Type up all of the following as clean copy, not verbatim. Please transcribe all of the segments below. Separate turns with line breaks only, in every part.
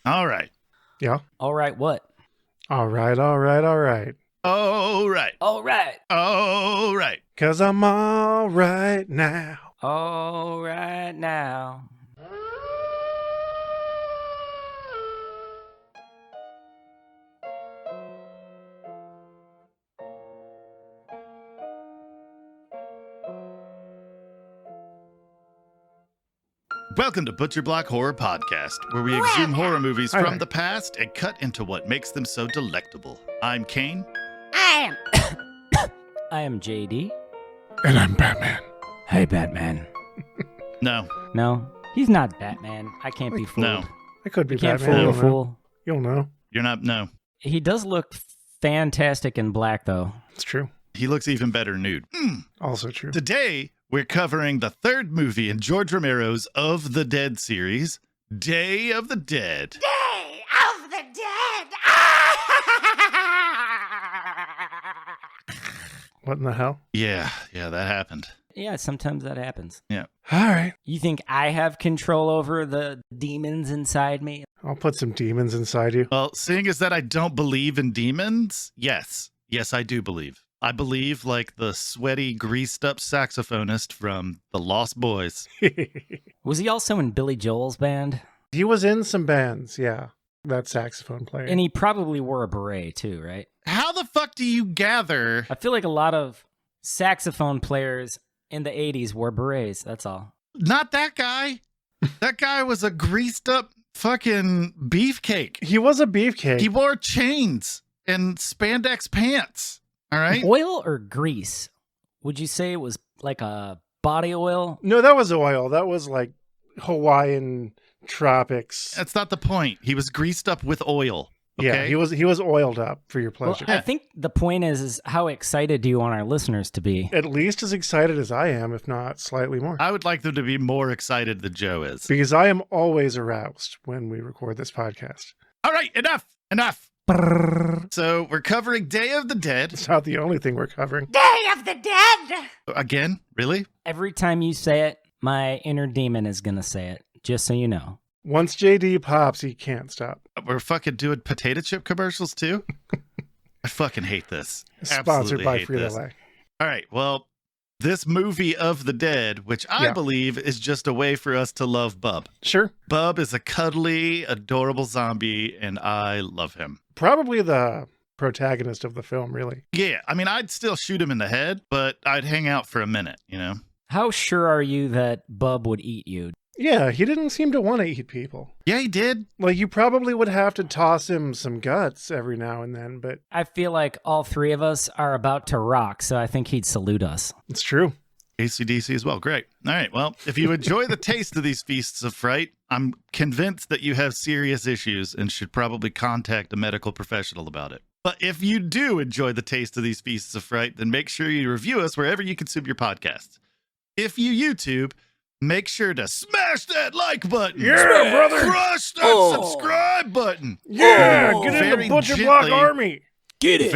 All right.
Yeah.
All right, what?
All right, all right, all right.
All right.
All right.
All right.
'Cause I'm all right now.
All right now.
Welcome to Butcher Block Horror Podcast, where we exhume horror movies from the past and cut into what makes them so delectable. I'm Kane.
I am JD.
And I'm Batman.
Hey, Batman.
No.
No, he's not Batman. I can't be fooled.
No.
I could be
You can't
Batman.
fool a
You'll know.
fool.
You'll know.
You're not. No.
He does look fantastic in black, though.
It's true.
He looks even better nude.
Also true.
Today, we're covering the third movie in George Romero's Of the Dead series, Day of the Dead.
Day of the Dead!
What in the hell?
Yeah, that happened.
Yeah, sometimes that happens.
Yeah.
All right.
You think I have control over the demons inside me?
I'll put some demons inside you.
Well, seeing as that I don't believe in demons, yes, I do believe. I believe like the sweaty, greased-up saxophonist from The Lost Boys.
Was he also in Billy Joel's band?
He was in some bands, yeah. That saxophone player.
And he probably wore a beret, too, right?
How the fuck do you gather?
I feel like a lot of saxophone players in the 80s wore berets, that's all.
Not that guy. That guy was a greased-up fucking beefcake.
He was a beefcake.
He wore chains and spandex pants. All right.
Oil or grease? Would you say it was like a body oil?
No, that was oil. That was like Hawaiian tropics.
That's not the point. He was greased up with oil. Okay?
Yeah, he was oiled up for your
Well,
pleasure.
I think the point is how excited do you want our listeners to be?
At least as excited as I am, if not slightly more.
I would like them to be more excited than Joe is.
Because I am always aroused when we record this podcast.
All right, enough. So we're covering Day of the Dead.
It's not the only thing we're covering.
Day of the Dead!
Again? Really?
Every time you say it, my inner demon is going to say it, just so you know.
Once JD pops, he can't stop.
We're fucking doing potato chip commercials too? I fucking hate this.
Sponsored
Absolutely
by
hate
Frito
this.
Lay.
All right, well, this movie of the Dead, which I
Yeah.
believe is just a way for us to love Bub.
Sure.
Bub is a cuddly, adorable zombie, and I love him.
Probably the protagonist of the film, really.
Yeah, I mean, I'd still shoot him in the head, but I'd hang out for a minute, you know?
How sure are you that Bub would eat you?
Yeah, he didn't seem to want to eat people.
Yeah, he did.
Like, you probably would have to toss him some guts every now and then, but
I feel like all three of us are about to rock, so I think he'd salute us.
it's true.
AC/DC as well. Great. All right. Well, if you enjoy the taste of these feasts of fright, I'm convinced that you have serious issues and should probably contact a medical professional about it. But if you do enjoy the taste of these feasts of fright, then make sure you review us wherever you consume your podcasts. If you YouTube, make sure to smash that like button.
Yeah, brother.
Crush that subscribe button.
Yeah,
Oh,
get in
very
the Butcher Block
gently.
Army.
Get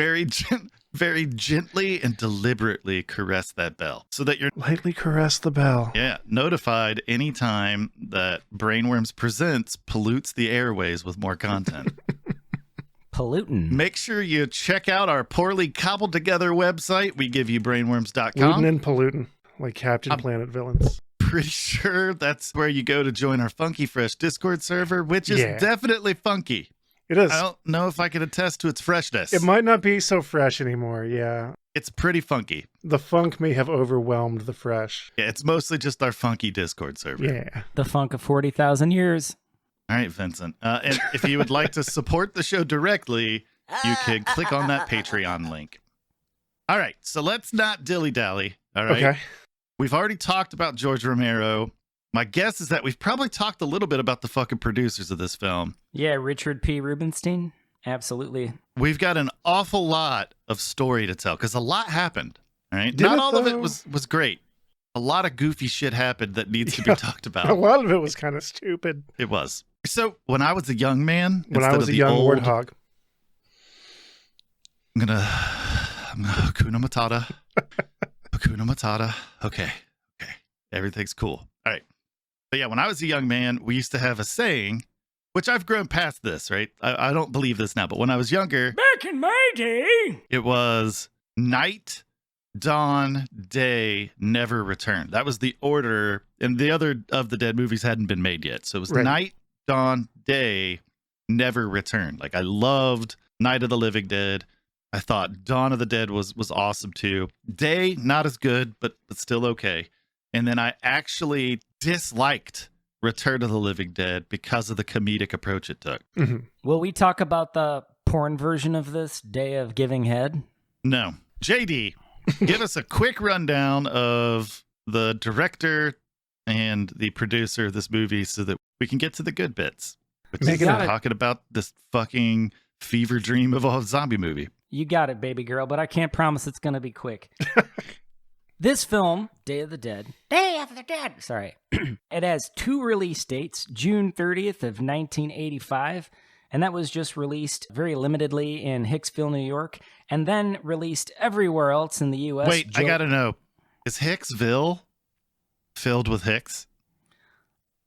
Very gently and deliberately caress that bell so that you're
Lightly caress the bell.
notified anytime that Brainworms Presents pollutes the airways with more content.
Pollutin'.
Make sure you check out our poorly cobbled together website. We give you
Lootin'
brainworms.com.
and pollutin', like Captain Planet villains.
Pretty sure that's where you go to join our Funky Fresh Discord server, which is
Yeah.
definitely funky.
It is.
I don't know if I can attest to its freshness.
It might not be so fresh anymore, yeah.
It's pretty funky.
The funk may have overwhelmed the fresh.
Yeah, it's mostly just our funky Discord server.
Yeah.
The funk of 40,000 years.
All right, Vincent. And if you would like to support the show directly, you can click on that Patreon link. All right, so let's not dilly-dally, all right?
Okay.
We've already talked about George Romero. My guess is that we've probably talked a little bit about the fucking producers of this film.
Yeah, Richard P. Rubinstein. Absolutely.
We've got an awful lot of story to tell because a lot happened, all right?
Did
Not
it,
all of it
though?
was great. A lot of goofy shit happened that needs to be talked
A
about.
lot of it was kind of stupid.
It was. So when I was a young man,
When I
instead
was
of
a
the
young
old,
warthog.
I'm gonna Hakuna Matata. Hakuna Matata. Okay. Everything's cool. All right. But yeah, when I was a young man, we used to have a saying which I've grown past this, right? I don't believe this now, but when I was younger,
Back in my day.
it was night, dawn, day, never return. That was the order, and the other of the Dead movies hadn't been made yet. So it was
Right.
night, dawn, day, never return. Like I loved Night of the Living Dead. I thought Dawn of the Dead was awesome too. Day, not as good, but still okay. And then I actually disliked Return of the Living Dead because of the comedic approach it took.
Mhm.
Will we talk about the porn version of this, Day of Giving Head?
No. JD, give us a quick rundown of the director and the producer of this movie so that we can get to the good bits. Which
Make
is
it
talking about this fucking fever dream of a zombie movie.
You got it, baby girl, but I can't promise it's going to be quick. This film, Day of the Dead,
Day of the Dead.
sorry, it has 2 release dates, June 30th of 1985, and that was just released very limitedly in Hicksville, New York, and then released everywhere else in the U.S.
Wait, I gotta know. Is Hicksville filled with Hicks?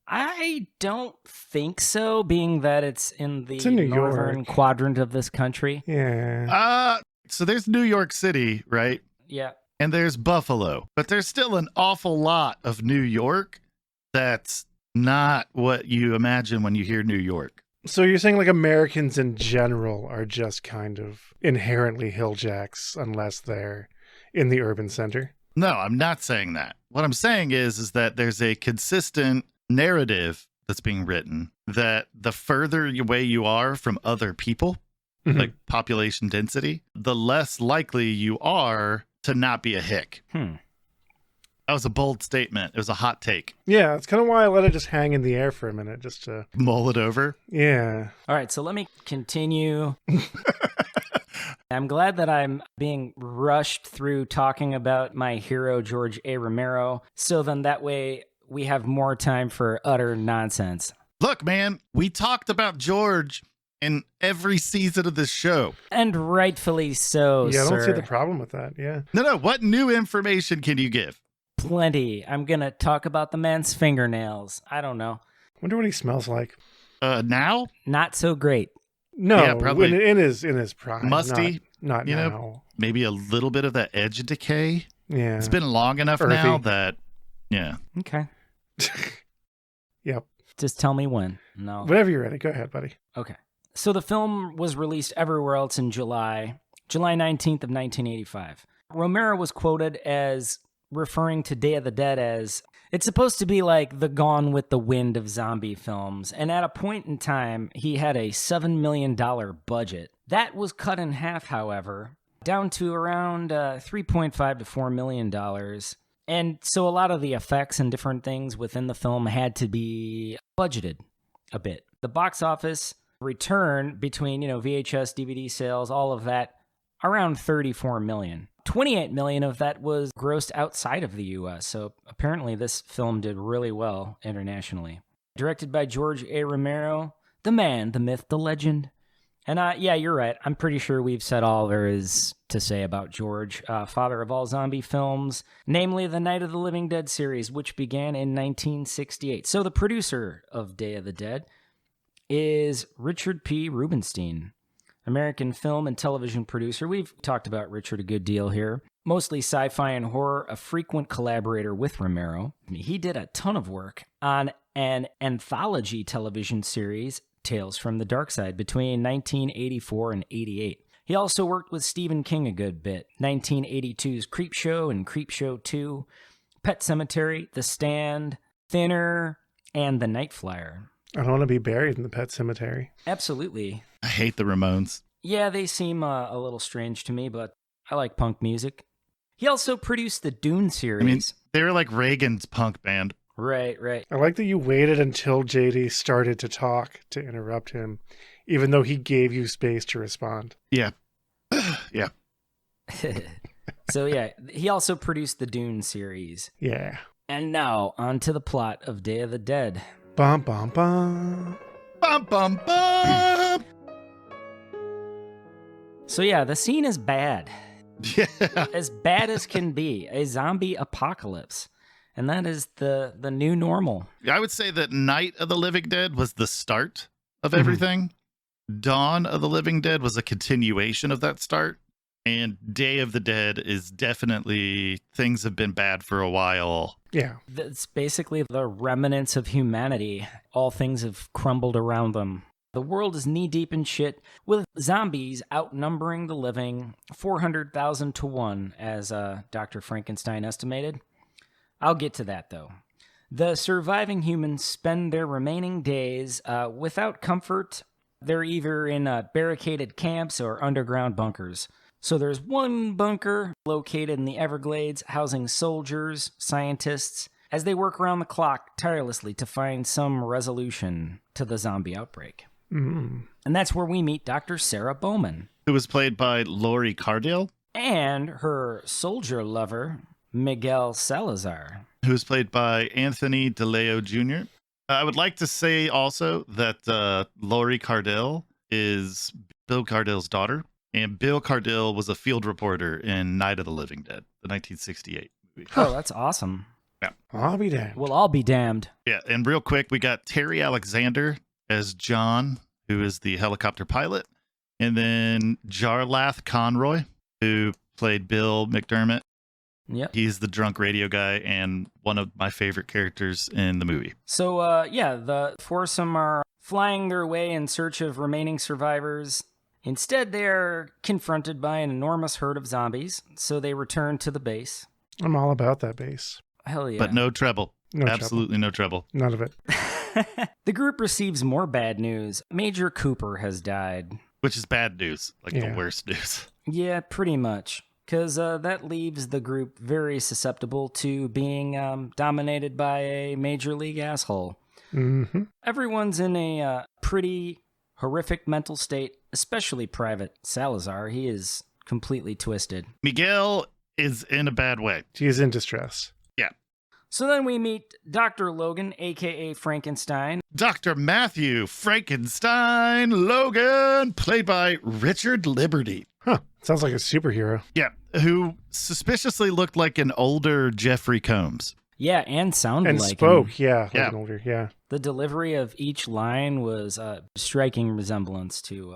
I don't think so, being that it's in the
It's in New
northern
York.
quadrant of this country.
Yeah.
So there's New York City, right?
Yeah.
And there's Buffalo. But there's still an awful lot of New York that's not what you imagine when you hear New York.
So you're saying like Americans in general are just kind of inherently hilljacks unless they're in the urban center?
No, I'm not saying that. What I'm saying is that there's a consistent narrative that's being written that the further away you are from other people,
Mhm.
like population density, the less likely you are to not be a hick. That was a bold statement. It was a hot take.
Yeah, that's kind of why I let it just hang in the air for a minute, just to,
Mull it over.
yeah.
All right, so let me continue. I'm glad that I'm being rushed through talking about my hero, George A. Romero, so then that way we have more time for utter nonsense.
Look, man, we talked about George in every season of this show.
And rightfully so,
Yeah, I don't see
sir.
the problem with that, yeah.
No, what new information can you give?
Plenty. I'm going to talk about the man's fingernails. I don't know.
Wonder what he smells like.
Now?
Not so great.
No,
Yeah, probably
in his prime.
musty,
Not
you know?
now.
Maybe a little bit of that edge decay.
Yeah.
It's been long enough
Earthy.
now that, yeah.
Okay.
Yep.
Just tell me when. No.
Whenever you're ready, go ahead, buddy.
Okay. So the film was released everywhere else in July 19th of 1985. Romero was quoted as referring to Day of the Dead as, it's supposed to be like the Gone with the Wind of zombie films. And at a point in time, he had a $7 million budget. That was cut in half, however, down to around $3.5 to $4 million. And so a lot of the effects and different things within the film had to be budgeted a bit. The box office return between, VHS, DVD sales, all of that, around 34 million. 28 million of that was grossed outside of the US, so apparently this film did really well internationally. Directed by George A. Romero, the man, the myth, the legend. And yeah, you're right. I'm pretty sure we've said all there is to say about George, father of all zombie films, namely the Night of the Living Dead series, which began in 1968. So the producer of Day of the Dead is Richard P. Rubinstein, American film and television producer. We've talked about Richard a good deal here. Mostly sci-fi and horror, a frequent collaborator with Romero. He did a ton of work on an anthology television series, Tales from the Dark Side, between 1984 and 88. He also worked with Stephen King a good bit. 1982's Creepshow and Creepshow 2, Pet Sematary, The Stand, Thinner, and The Night Flyer.
I don't want to be buried in the pet cemetery.
Absolutely.
I hate the Ramones.
Yeah, they seem a little strange to me, but I like punk music. He also produced the Dune series.
I mean, they were like Reagan's punk band.
Right.
I like that you waited until JD started to talk to interrupt him, even though he gave you space to respond.
Yeah. Yeah.
So yeah, he also produced the Dune series.
Yeah.
And now, on to the plot of Day of the Dead.
Bum, bum, bum.
Bum, bum, bum.
So yeah, the scene is bad.
Yeah.
As bad as can be. A zombie apocalypse. And that is the new normal.
I would say that Night of the Living Dead was the start of everything. Dawn of the Living Dead was a continuation of that start. And Day of the Dead is definitely things have been bad for a while.
Yeah.
It's basically the remnants of humanity. All things have crumbled around them. The world is knee-deep in shit, with zombies outnumbering the living 400,000 to 1, as Dr. Frankenstein estimated. I'll get to that, though. The surviving humans spend their remaining days without comfort. They're either in barricaded camps or underground bunkers. So there's one bunker located in the Everglades housing soldiers, scientists, as they work around the clock tirelessly to find some resolution to the zombie outbreak.
Mm.
And that's where we meet Dr. Sarah Bowman.
Who was played by Laurie Cardale.
And her soldier lover, Miguel Salazar.
Who was played by Anthony DeLeo Jr. I would like to say also that Laurie Cardale is Bill Cardale's daughter. And Bill Cardale was a field reporter in Night of the Living Dead, the 1968 movie.
Oh, that's awesome.
Yeah.
I'll be damned.
We'll all be damned.
Yeah, and real quick, we got Terry Alexander as John, who is the helicopter pilot. And then Jarlath Conroy, who played Bill McDermott.
Yep.
He's the drunk radio guy and one of my favorite characters in the movie.
So, the foursome are flying their way in search of remaining survivors. Instead, they're confronted by an enormous herd of zombies, so they return to the base.
I'm all about that base.
Hell yeah.
But no trouble.
No
Absolutely no trouble.
None of it.
The group receives more bad news. Major Cooper has died.
Which is bad news, like
Yeah.
the worst news.
Yeah, pretty much. Because that leaves the group very susceptible to being dominated by a major league asshole.
Mm-hmm.
Everyone's in a pretty horrific mental state, especially Private Salazar. He is completely twisted.
Miguel is in a bad way.
She is in distress.
So then we meet Dr. Logan, a.k.a. Frankenstein.
Dr. Matthew Frankenstein Logan, played by Richard Liberty.
Huh. Sounds like a superhero.
Yeah, who suspiciously looked like an older Jeffrey Combs.
Yeah, and sounded
And
like
spoke.
him.
Yeah. Like
Yeah.
an older. Yeah.
The delivery of each line was a striking resemblance to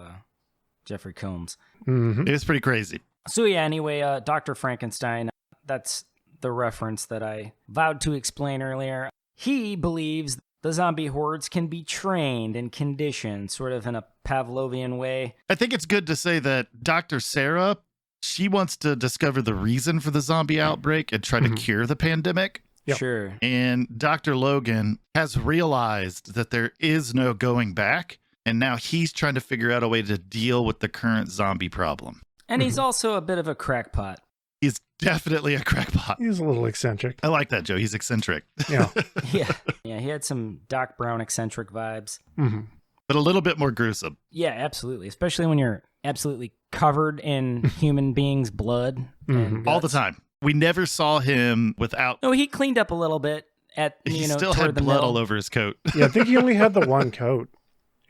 Jeffrey Combs.
Mm-hmm.
It was pretty crazy.
So yeah, anyway, Dr. Frankenstein, that's the reference that I vowed to explain earlier. He believes the zombie hordes can be trained and conditioned, sort of in a Pavlovian way.
I think it's good to say that Dr. Sarah, she wants to discover the reason for the zombie outbreak and try to cure the pandemic.
Yep.
Sure.
And Dr. Logan has realized that there is no going back. And now he's trying to figure out a way to deal with the current zombie problem.
And he's also a bit of a crackpot.
He's definitely a crackpot.
He's a little eccentric.
I like that, Joe. He's eccentric.
Yeah.
Yeah, he had some Doc Brown eccentric vibes.
Mm-hmm.
But a little bit more gruesome.
Yeah, absolutely. Especially when you're absolutely covered in human beings' blood. And
All the
guts.
time. We never saw him without.
No, he cleaned up a little bit at,
He
you know,
still
toward
had
the
blood
middle.
all over his coat.
Yeah. I think he only had the one coat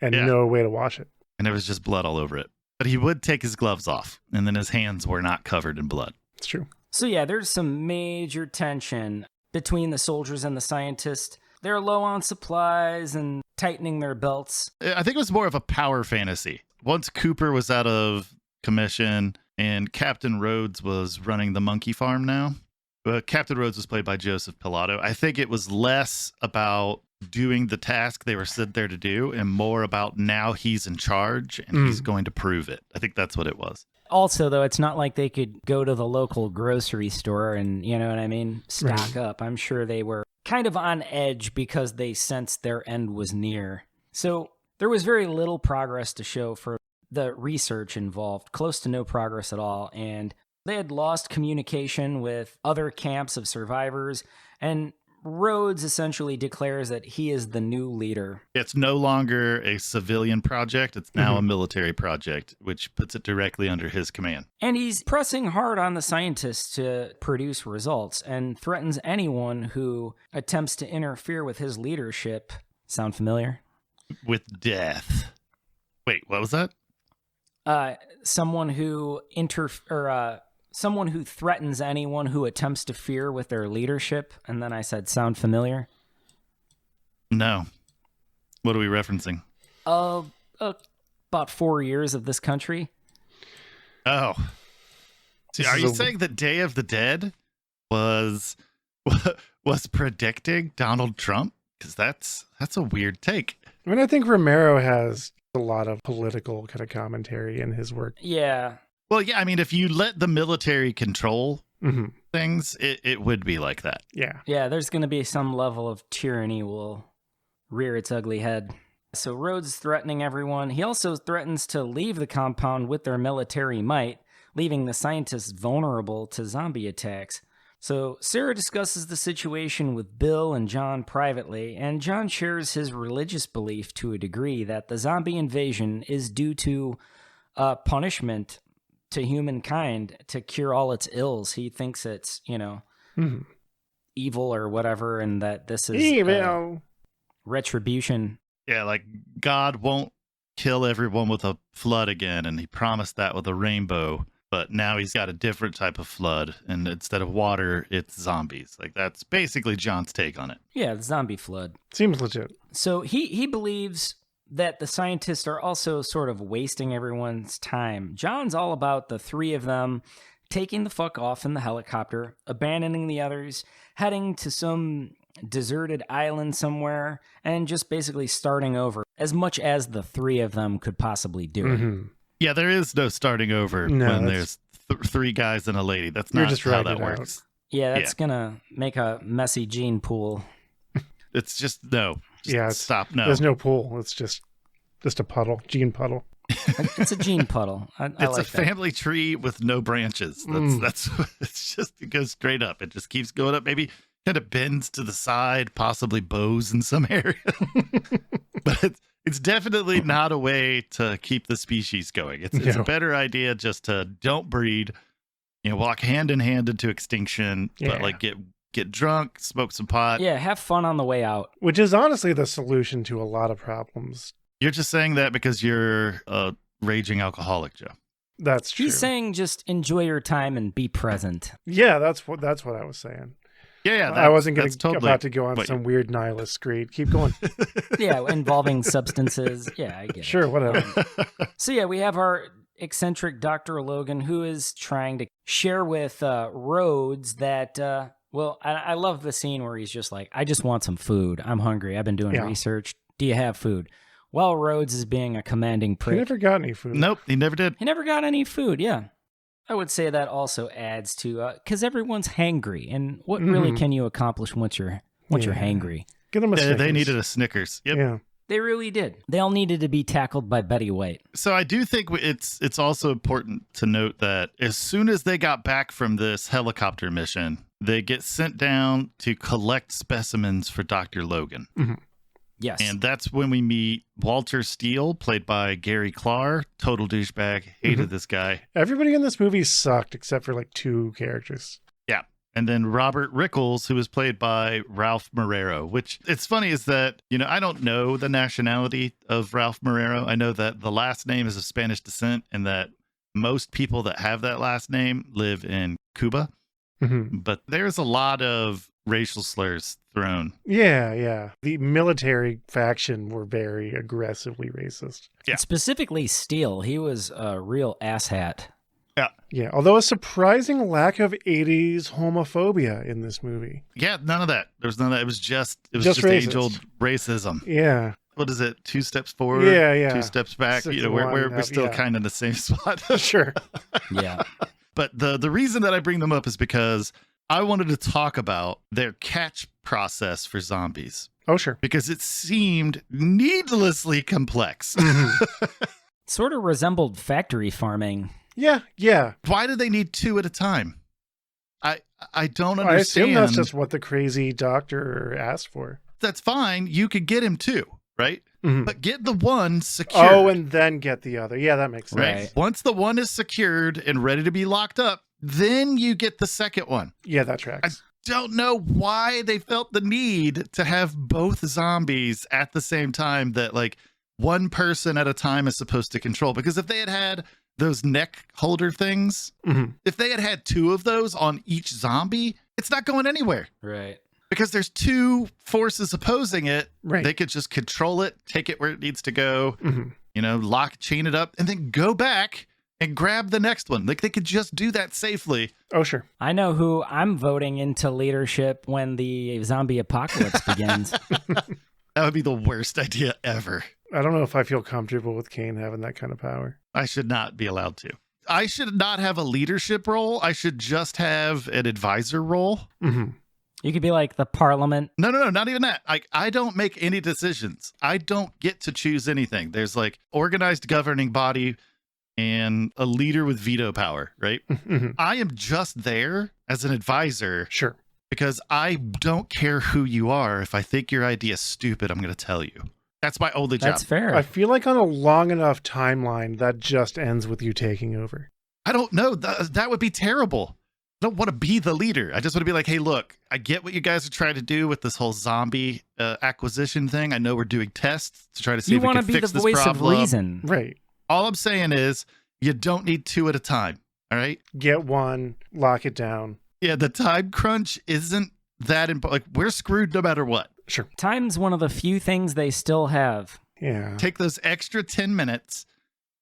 and
Yeah.
no way to wash it.
And there was just blood all over it. But he would take his gloves off. And then his hands were not covered in blood.
It's true.
So yeah, there's some major tension between the soldiers and the scientists. They're low on supplies and tightening their belts.
I think it was more of a power fantasy. Once Cooper was out of commission and Captain Rhodes was running the monkey farm now. Captain Rhodes was played by Joseph Pilato. I think it was less about doing the task they were sent there to do and more about now he's in charge and he's going to prove it. I think that's what it was.
Also, though, it's not like they could go to the local grocery store and, you know what I mean, stock up. I'm sure they were kind of on edge because they sensed their end was near. So there was very little progress to show for the research involved, close to no progress at all. And they had lost communication with other camps of survivors. And Rhodes essentially declares that he is the new leader.
It's no longer a civilian project. It's now a military project, which puts it directly under his command.
And he's pressing hard on the scientists to produce results and threatens anyone who attempts to interfere with his leadership. Sound familiar?
With death. Wait, what was that?
Someone who someone who threatens anyone who attempts to interfere with their leadership. And then I said, sound familiar?
No. What are we referencing?
About 4 years of this country.
Oh. See, are you saying that Day of the Dead was predicting Donald Trump? Because that's a weird take.
I mean, I think Romero has a lot of political kind of commentary in his work.
Yeah.
Well, yeah, I mean, if you let the military control
Mm-hmm.
things, it would be like that.
Yeah.
Yeah, there's going to be some level of tyranny will rear its ugly head. So Rhodes is threatening everyone. He also threatens to leave the compound with their military might, leaving the scientists vulnerable to zombie attacks. So Sarah discusses the situation with Bill and John privately, and John shares his religious belief to a degree that the zombie invasion is due to punishment to humankind to cure all its ills. He thinks it's, evil or whatever, and that this is
Evil.
Retribution.
Yeah, like God won't kill everyone with a flood again, and he promised that with a rainbow, but now he's got a different type of flood, and instead of water, it's zombies. Like, that's basically John's take on it.
Yeah, the zombie flood.
Seems legit.
So he believes that the scientists are also sort of wasting everyone's time. John's all about the three of them taking the fuck off in the helicopter, abandoning the others, heading to some deserted island somewhere, and just basically starting over as much as the three of them could possibly do it.
Mm-hmm.
Yeah, there is no starting over when there's three guys and a lady. That's not
just
how
writing
that
it
works.
Yeah, that's gonna make a messy gene pool.
It's just no. Stop. No,
There's no pool. It's just a puddle, gene puddle.
It's a gene puddle. I
it's
like
a family tree with no branches. That's it's just, it goes straight up. It just keeps going up. Maybe kind of bends to the side, possibly bows in some area. But it's definitely not a way to keep the species going. It's a better idea just to don't breed, walk hand in hand into extinction, but like get drunk, smoke some pot.
Yeah, have fun on the way out.
Which is honestly the solution to a lot of problems.
You're just saying that because you're a raging alcoholic, Joe.
That's true.
He's saying just enjoy your time and be present.
Yeah, that's what I was saying.
Yeah,
I wasn't
totally
about to go on some weird nihilist screed. Keep going.
Yeah, involving substances. Yeah, I get it.
Sure, whatever.
So yeah, we have our eccentric Dr. Logan, who is trying to share with Rhodes that, I love the scene where he's just like, I just want some food. I'm hungry. I've been doing research. Do you have food? Well, Rhodes is being a commanding prick.
He never got any food.
Nope, he never did.
He never got any food, yeah. I would say that also adds to, because everyone's hangry, and what really can you accomplish once you're hangry?
Get them a Snickers.
They needed a Snickers. Yep.
Yeah.
They really did. They all needed to be tackled by Betty White.
So I do think it's also important to note that as soon as they got back from this helicopter mission, they get sent down to collect specimens for Dr. Logan.
Mm-hmm.
Yes.
And that's when we meet Walter Steele, played by Gary Clark. Total douchebag. Hated this guy.
Everybody in this movie sucked except for like two characters.
Yeah. And then Robert Rickles, who was played by Ralph Morero, which it's funny is that, I don't know the nationality of Ralph Morero. I know that the last name is of Spanish descent and that most people that have that last name live in Cuba.
Mm-hmm.
But there's a lot of racial slurs thrown.
Yeah. The military faction were very aggressively racist.
Yeah.
Specifically Steele. He was a real asshat.
Yeah, although a surprising lack of 80s homophobia in this movie.
Yeah, none of that. There was none of that. It was just
racist.
age-old racism.
Yeah.
What is it? 2 steps forward,
Yeah.
2 steps back.
6
We're still kind of in the same spot.
Sure.
Yeah.
But the reason that I bring them up is because I wanted to talk about their catch process for zombies.
Oh, sure.
Because it seemed needlessly complex.
Sort of resembled factory farming.
Yeah.
Why do they need 2 at a time? I don't understand.
I assume that's just what the crazy doctor asked for.
That's fine. You could get him 2, right?
Mm-hmm.
But get the one secured.
Oh, and then get the other. Yeah, that makes sense.
Right. Once the one is secured and ready to be locked up, then you get the second one.
Yeah, that tracks.
Don't know why they felt the need to have both zombies at the same time that like one person at a time is supposed to control. Because if they had those neck holder things, if they had 2 of those on each zombie, it's not going anywhere.
Right.
Because there's two forces opposing it.
Right.
They could just control it, take it where it needs to go,
Mm-hmm.
chain it up, and then go back and grab the next one. Like they could just do that safely.
Oh, sure.
I know who I'm voting into leadership when the zombie apocalypse begins.
That would be the worst idea ever.
I don't know if I feel comfortable with Kane having that kind of power.
I should not be allowed to. I should not have a leadership role. I should just have an advisor role.
Mm-hmm.
You could be like the parliament.
No, not even that. I don't make any decisions. I don't get to choose anything. There's like organized governing body and a leader with veto power, right?
Mm-hmm.
I am just there as an advisor
Sure.
because I don't care who you are. If I think your idea is stupid, I'm going to tell you. That's my only job.
That's fair.
I feel like on a long enough timeline, that just ends with you taking over.
I don't know. That would be terrible. I don't want to be the leader. I just want to be like, hey, look, I get what you guys are trying to do with this whole zombie acquisition thing. I know we're doing tests to try to see
You
if we
want
can
to be
fix
the
this
voice
problem.
of reason.
Right.
All I'm saying is you don't need two at a time. All right.
Get one, lock it down.
Yeah. The time crunch isn't that important. Like we're screwed no matter what.
Sure.
Time's one of the few things they still have.
Yeah.
Take those extra 10 minutes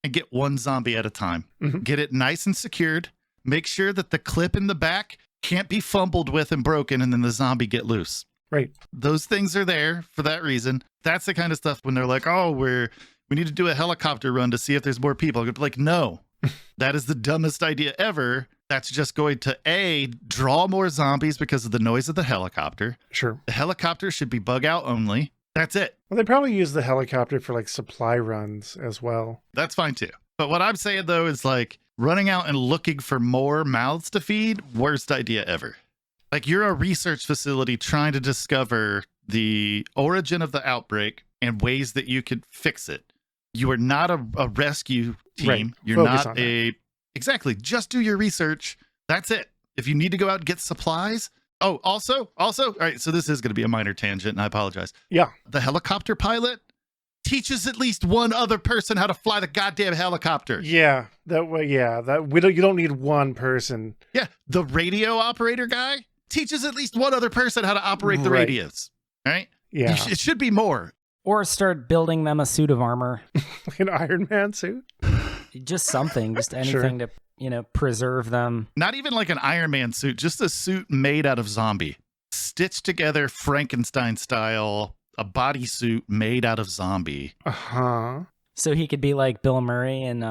and get one zombie at a time.
Mhm.
Get it nice and secured. Make sure that the clip in the back can't be fumbled with and broken and then the zombie get loose.
Right.
Those things are there for that reason. That's the kind of stuff when they're like, oh, we need to do a helicopter run to see if there's more people. I'd be like, no, that is the dumbest idea ever. That's just going to draw more zombies because of the noise of the helicopter.
Sure.
The helicopter should be bug out only. That's it.
Well, they probably use the helicopter for like supply runs as well.
That's fine too. But what I'm saying though is like running out and looking for more mouths to feed, worst idea ever. Like you're a research facility trying to discover the origin of the outbreak and ways that you could fix it. You are not a rescue team.
Right.
You're
Focus
not
on
exactly. Just do your research. That's it. If you need to go out and get supplies. Oh, also, all right. So this is going to be a minor tangent and I apologize.
Yeah.
The helicopter pilot teaches at least one other person how to fly the goddamn helicopter.
Yeah. That way. Yeah. You don't need one person.
Yeah. The radio operator guy teaches at least one other person how to operate the
Right.
radios. All right.
Yeah.
It should be more.
Or start building them a suit of armor.
Like an Iron Man suit.
Just something. Just
Sure.
anything to, preserve them.
Not even like an Iron Man suit, just a suit made out of zombie. Stitched together Frankenstein style, a bodysuit made out of zombie.
Uh-huh.
So he could be like Bill Murray in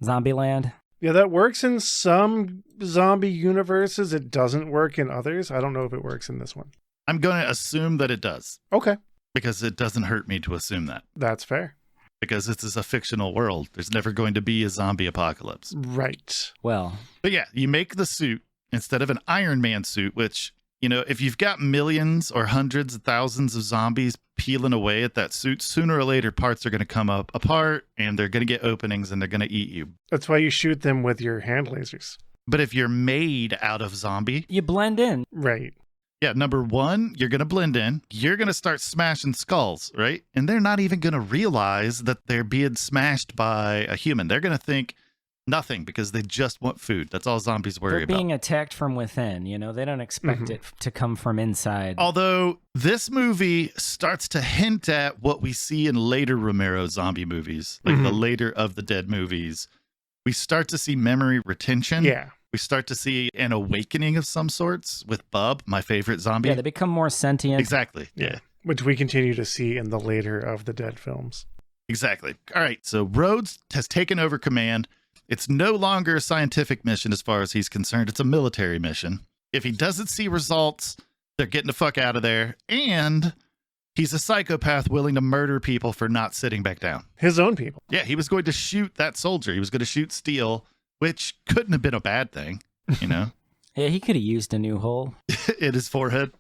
Zombieland.
Yeah, that works in some zombie universes. It doesn't work in others. I don't know if it works in this one.
I'm going to assume that it does
Okay.
because it doesn't hurt me to assume that.
That's fair.
Because this is a fictional world. There's never going to be a zombie apocalypse.
Right.
Well,
But yeah, you make the suit instead of an Iron Man suit, which, if you've got millions or hundreds of thousands of zombies peeling away at that suit, sooner or later parts are going to come apart and they're going to get openings and they're going to eat you.
That's why you shoot them with your hand lasers.
But if you're made out of zombie,
you blend in.
Right.
yeah, number one, you're going to blend in. You're going to start smashing skulls, right? And they're not even going to realize that they're being smashed by a human. They're going to think nothing because they just want food. That's all zombies worry
They're
about.
being attacked from within. They don't expect it to come from inside.
Although this movie starts to hint at what we see in later Romero zombie movies, like the later of the Dead movies. We start to see memory retention.
Yeah.
We start to see an awakening of some sorts with Bub, my favorite zombie.
Yeah, they become more sentient.
Exactly. Yeah.
Which we continue to see in the later of the Dead films.
Exactly. All right. So Rhodes has taken over command. It's no longer a scientific mission as far as he's concerned. It's a military mission. If he doesn't see results, they're getting the fuck out of there. And he's a psychopath willing to murder people for not sitting back down.
His own people.
Yeah, he was going to shoot that soldier. He was going to shoot Steele, which couldn't have been a bad thing,
Yeah, he could have used a new hole.
in his forehead.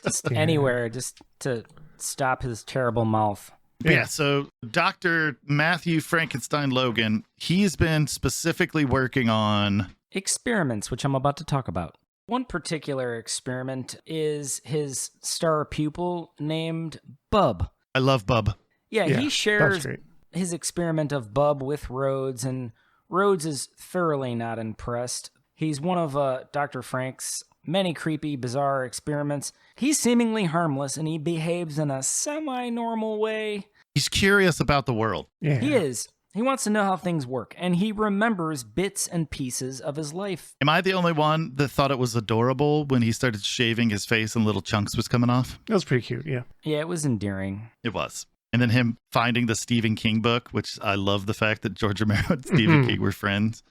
Just anywhere, just to stop his terrible mouth.
Yeah, so Dr. Matthew Frankenstein Logan, he's been specifically working on
Experiments, which I'm about to talk about. One particular experiment is his star pupil named Bub.
I love Bub.
Yeah,
Yeah,
he
that's
shares
great.
his experiment of Bub with Rhodes, and Rhodes is thoroughly not impressed. He's one of Dr. Frank's many creepy, bizarre experiments. He's seemingly harmless, and he behaves in a semi-normal way.
He's curious about the world.
Yeah.
He is. He wants to know how things work, and he remembers bits and pieces of his life.
Am I the only one that thought it was adorable when he started shaving his face and little chunks was coming off?
That was pretty cute, yeah.
Yeah, it was endearing.
It was. And then him finding the Stephen King book, which I love the fact that George Romero and Stephen King were friends.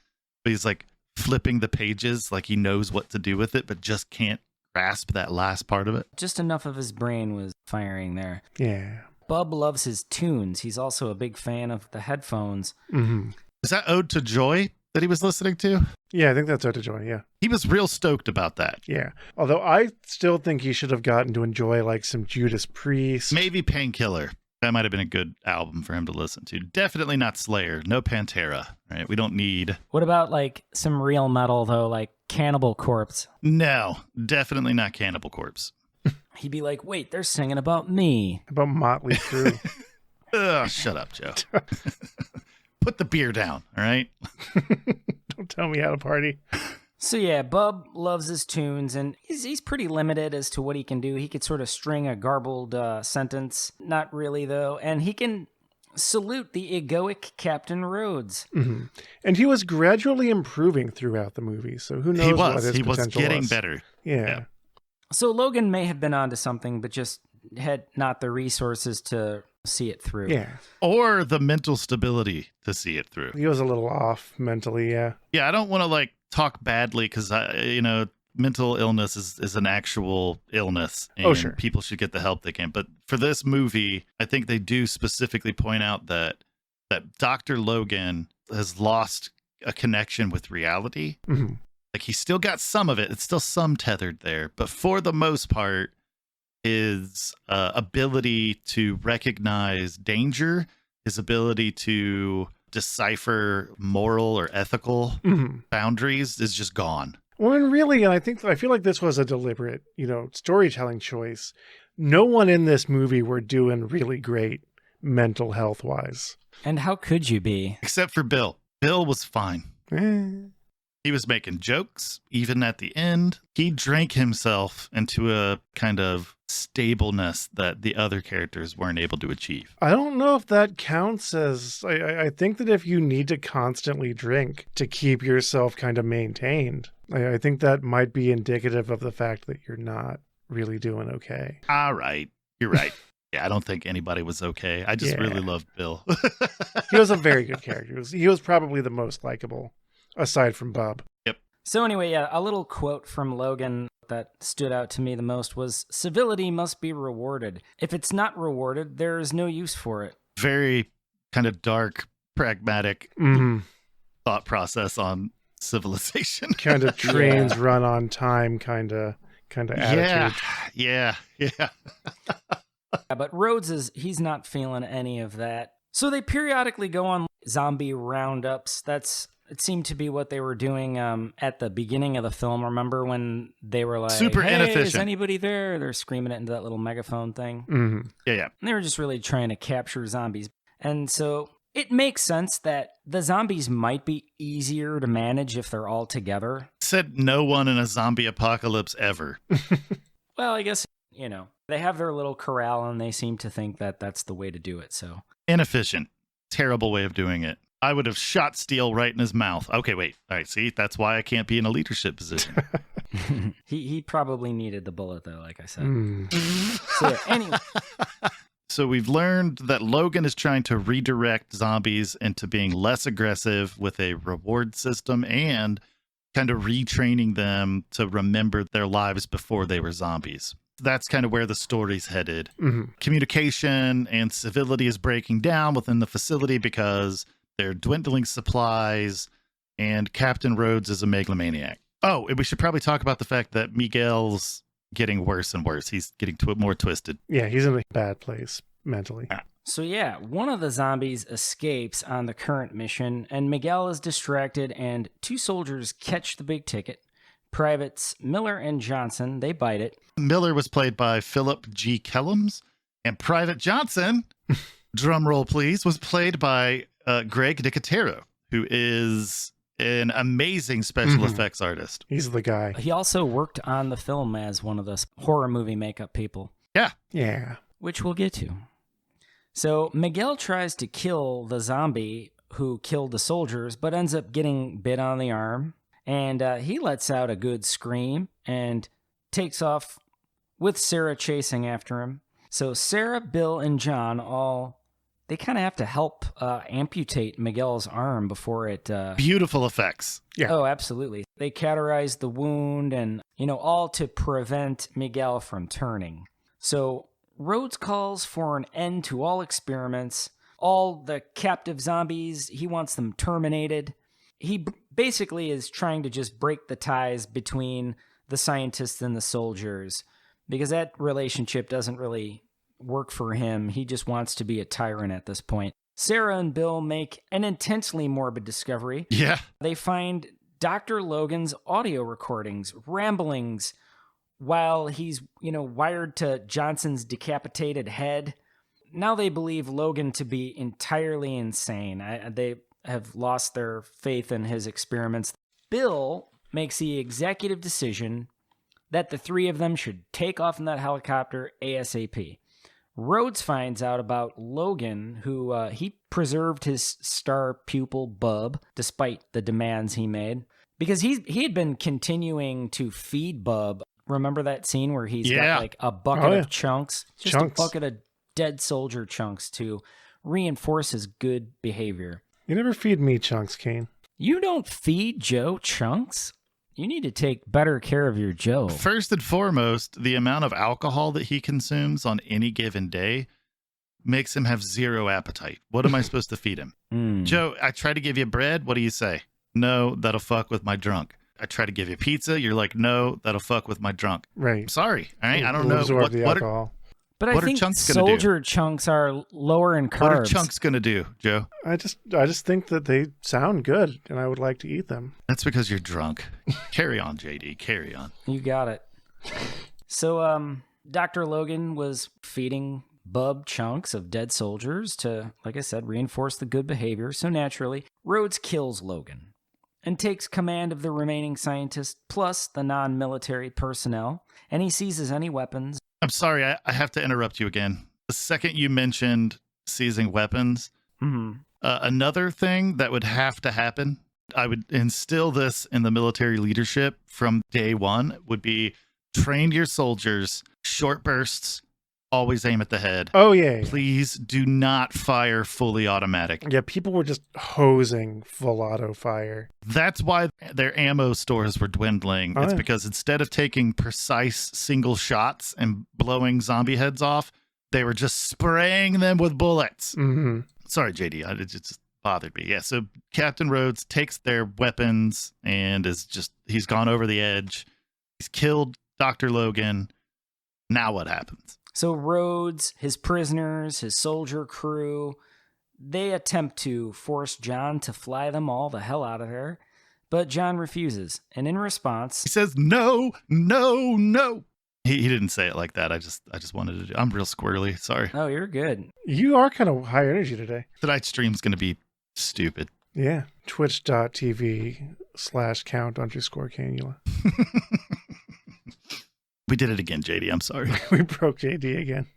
But he's like flipping the pages like he knows what to do with it, but just can't grasp that last part of it.
Just enough of his brain was firing there.
Yeah.
Bub loves his tunes. He's also a big fan of the headphones.
Mm-hmm.
Is that Ode to Joy that he was listening to?
Yeah, I think that's Ode to Joy, yeah.
He was real stoked about that.
Yeah. Although I still think he should have gotten to enjoy like some Judas Priest.
Maybe Painkiller. That might have been a good album for him to listen to. Definitely not Slayer. No Pantera. Right? We don't need...
What about like some real metal though, like Cannibal Corpse?
No, definitely not Cannibal Corpse.
He'd be like, wait, they're singing about me.
About Motley Crue.
Ugh, shut up, Joe. Put the beer down, all right?
Don't tell me how to party.
So yeah, Bub loves his tunes, and he's pretty limited as to what he can do. He could sort of string a garbled sentence. Not really, though. And he can salute the egoic Captain Rhodes.
Mm-hmm. And he was gradually improving throughout the movie, so who knows what his
He was
potential
getting
was.
better.
Yeah.
So Logan may have been onto something, but just had not the resources to see it through.
Yeah.
Or the mental stability to see it through.
He was a little off mentally, yeah.
Yeah, I don't want to like talk badly because mental illness is an actual illness, and
sure.
people should get the help they can. But for this movie, I think they do specifically point out that Dr. Logan has lost a connection with reality.
Mm-hmm.
Like he's still got some of it; it's still some tethered there, but for the most part, his ability to recognize danger, his ability to decipher moral or ethical boundaries is just gone.
Well, and really, I feel like this was a deliberate, storytelling choice. No one in this movie were doing really great mental health wise.
And how could you be?
Except for Bill. Bill was fine. He was making jokes, even at the end. He drank himself into a kind of stableness that the other characters weren't able to achieve.
I don't know if that counts as... I think that if you need to constantly drink to keep yourself kind of maintained, I think that might be indicative of the fact that you're not really doing okay.
All right. You're right. Yeah, I don't think anybody was okay. I just really loved Bill.
He was a very good character. He was probably the most likable, aside from Bob.
Yep.
So anyway, yeah, a little quote from Logan that stood out to me the most was, "Civility must be rewarded. If it's not rewarded, there is no use for it."
Very kind of dark, pragmatic thought process on civilization.
Kind of trains run on time kind of attitude.
Yeah.
But Rhodes he's not feeling any of that. So they periodically go on zombie roundups. It seemed to be what they were doing at the beginning of the film. Remember when they were like,
super
hey,
inefficient.
Is anybody there? They're screaming it into that little megaphone thing.
Mm-hmm.
Yeah.
And they were just really trying to capture zombies. And so it makes sense that the zombies might be easier to manage if they're all together.
Said no one in a zombie apocalypse ever.
Well, I guess, they have their little corral and they seem to think that that's the way to do it. So
Inefficient. Terrible way of doing it. I would have shot Steele right in his mouth. Okay, wait. All right, see? That's why I can't be in a leadership position.
he probably needed the bullet, though, like I said. So, yeah, anyway.
So we've learned that Logan is trying to redirect zombies into being less aggressive with a reward system and kind of retraining them to remember their lives before they were zombies. That's kind of where the story's headed. Communication and civility is breaking down within the facility because they're dwindling supplies, and Captain Rhodes is a megalomaniac. Oh, and we should probably talk about the fact that Miguel's getting worse and worse. He's getting more twisted.
Yeah, he's in a bad place mentally.
So yeah, one of the zombies escapes on the current mission, and Miguel is distracted, and two soldiers catch the big ticket. Privates Miller and Johnson, they bite it.
Miller was played by Philip G. Kellums, and Private Johnson, drum roll please, was played by Greg Nicotero, who is an amazing special
Mhm.
effects artist.
He's the guy.
He also worked on the film as one of the horror movie makeup people,
Yeah.
which we'll get to. So Miguel tries to kill the zombie who killed the soldiers, but ends up getting bit on the arm. And he lets out a good scream and takes off with Sarah chasing after him. So Sarah, Bill, and John they kind of have to help amputate Miguel's arm before it...
Beautiful effects.
Yeah.
Oh, absolutely. They cauterize the wound and, all to prevent Miguel from turning. So Rhodes calls for an end to all experiments. All the captive zombies, he wants them terminated. He basically is trying to just break the ties between the scientists and the soldiers because that relationship doesn't really work for him. He just wants to be a tyrant at this point. Sarah and Bill make an intensely morbid discovery.
Yeah.
They find Dr. Logan's audio recordings, ramblings, while he's, wired to Johnson's decapitated head. Now they believe Logan to be entirely insane. They have lost their faith in his experiments. Bill makes the executive decision that the three of them should take off in that helicopter ASAP. Rhodes finds out about Logan, who he preserved his star pupil, Bub, despite the demands he made. Because he had been continuing to feed Bub. Remember that scene where he's got like a bucket of chunks? Just a bucket of dead soldier chunks to reinforce his good behavior.
You never feed me chunks, Kane.
You don't feed Joe chunks? You need to take better care of your Joe.
First and foremost, the amount of alcohol that he consumes on any given day makes him have zero appetite. What am I supposed to feed him? Joe, I try to give you bread. What do you say? No, that'll fuck with my drunk. I try to give you pizza. You're like, no, that'll fuck with my drunk.
Right.
Sorry. All right. I don't know.
Absorb the alcohol.
But I
what are
think
chunks gonna
soldier chunks are lower in carbs.
What are chunks going to do, Joe?
I just think that they sound good, and I would like to eat them.
That's because you're drunk. Carry on, JD. Carry on.
You got it. So, Dr. Logan was feeding Bub chunks of dead soldiers to, like I said, reinforce the good behavior. So naturally, Rhodes kills Logan and takes command of the remaining scientists plus the non-military personnel, and he seizes any weapons.
I'm sorry. I have to interrupt you again. The second you mentioned seizing weapons, another thing that would have to happen, I would instill this in the military leadership from day one, would be train your soldiers, short bursts, always aim at the head.
Oh, yeah.
Please do not fire fully automatic.
Yeah, people were just hosing full auto fire.
That's why their ammo stores were dwindling.
Oh,
it's
yeah.
because instead of taking precise single shots and blowing zombie heads off, they were just spraying them with bullets.
Mm-hmm.
Sorry, JD. It just bothered me. Yeah, so Captain Rhodes takes their weapons and he's gone over the edge. He's killed Dr. Logan. Now what happens?
So Rhodes, his prisoners, his soldier crew, they attempt to force John to fly them all the hell out of there, but John refuses. And in response,
He says, no, no, no. He didn't say it like that. I just wanted to do. I'm real squirrely. Sorry.
oh, you're good.
You are kind of high energy today.
Tonight's stream's going to be stupid.
Yeah. Twitch.tv/count_canula.
We did it again, JD. I'm sorry.
We broke JD again.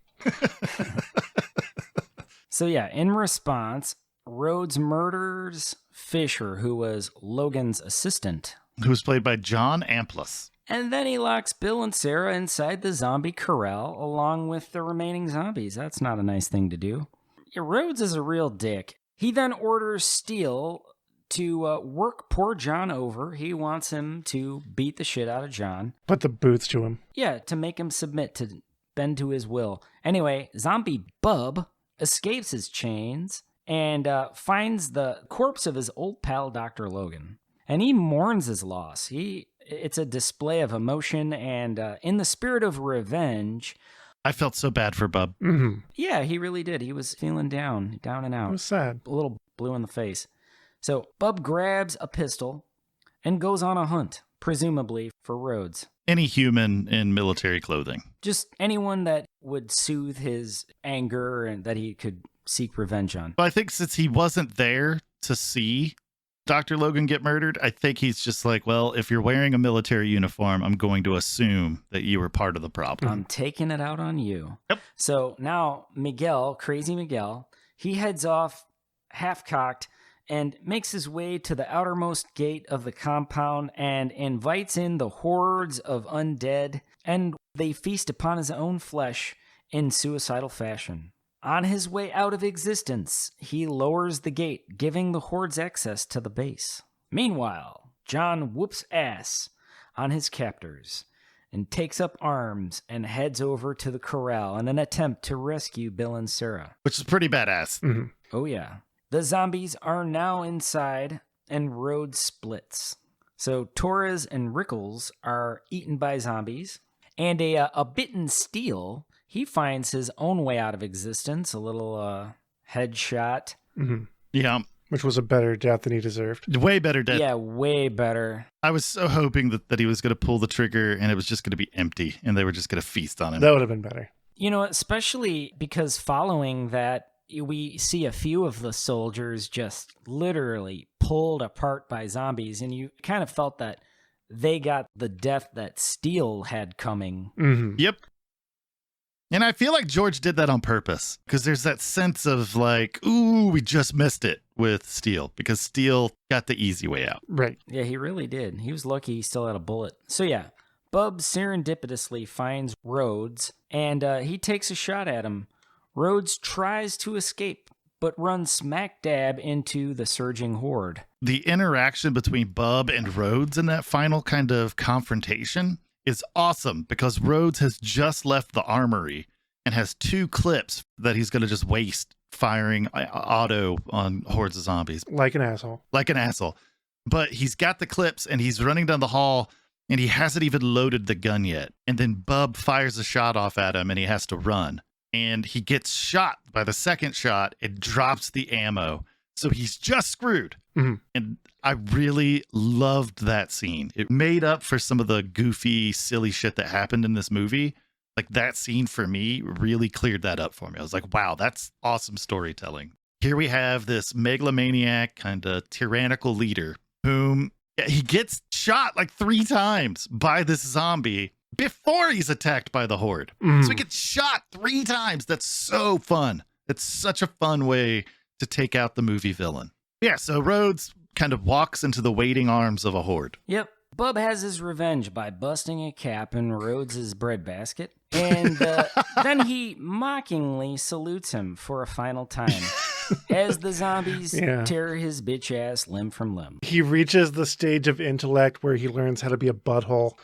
So yeah, in response, Rhodes murders Fisher, who was Logan's assistant.
Who was played by John Amplas.
And then he locks Bill and Sarah inside the zombie corral along with the remaining zombies. That's not a nice thing to do. Yeah, Rhodes is a real dick. He then orders Steele to work poor John over. He wants him to beat the shit out of John.
Put the boots to him.
Yeah, to make him submit, to bend to his will. Anyway, zombie Bub escapes his chains and finds the corpse of his old pal, Dr. Logan. And he mourns his loss. It's a display of emotion, and in the spirit of revenge...
I felt so bad for Bub.
Mm-hmm.
Yeah, he really did. He was feeling down and out.
It was sad.
A little blue in the face. So Bub grabs a pistol and goes on a hunt, presumably for Rhodes.
Any human in military clothing.
Just anyone that would soothe his anger and that he could seek revenge on.
But I think since he wasn't there to see Dr. Logan get murdered, I think he's just like, well, if you're wearing a military uniform, I'm going to assume that you were part of the problem.
I'm taking it out on you.
Yep.
So now Miguel, crazy Miguel, he heads off half-cocked and makes his way to the outermost gate of the compound and invites in the hordes of undead, and they feast upon his own flesh in suicidal fashion. On his way out of existence, he lowers the gate, giving the hordes access to the base. Meanwhile, John whoops ass on his captors and takes up arms and heads over to the corral in an attempt to rescue Bill and Sarah.
Which is pretty badass.
Mhm.
Oh yeah. The zombies are now inside and Rhodes splits. So Torres and Rickles are eaten by zombies, and a bitten Steel, he finds his own way out of existence, a little headshot.
Mhm.
Yeah.
Which was a better death than he deserved.
Way better death.
Yeah, way better.
I was so hoping that he was going to pull the trigger and it was just going to be empty and they were just going to feast on him.
That would have been better.
You know, especially because following that, we see a few of the soldiers just literally pulled apart by zombies, and you kind of felt that they got the death that Steel had coming.
Mhm.
Yep. And I feel like George did that on purpose because there's that sense of like, ooh, we just missed it with Steel because Steel got the easy way out.
Right.
Yeah, he really did. He was lucky he still had a bullet. So yeah, Bub serendipitously finds Rhodes, and he takes a shot at him. Rhodes tries to escape, but runs smack dab into the surging horde.
The interaction between Bub and Rhodes in that final kind of confrontation is awesome because Rhodes has just left the armory and has 2 clips that he's going to just waste firing auto on hordes of zombies.
Like an asshole.
Like an asshole. But he's got the clips and he's running down the hall and he hasn't even loaded the gun yet. And then Bub fires a shot off at him and he has to run. And he gets shot by the second shot. It drops the ammo. So he's just screwed.
Mhm.
And I really loved that scene. It made up for some of the goofy, silly shit that happened in this movie. Like that scene for me really cleared that up for me. I was like, wow, that's awesome storytelling. Here we have this megalomaniac, kind of tyrannical leader whom he gets shot like 3 times by this zombie before he's attacked by the horde. So he gets shot 3 times. That's so fun. It's such a fun way to take out the movie villain. Yeah, so Rhodes kind of walks into the waiting arms of a horde.
Yep. Bub has his revenge by busting a cap in Rhodes' breadbasket, and then he mockingly salutes him for a final time as the zombies tear his bitch ass limb from limb.
He reaches the stage of intellect where he learns how to be a butthole.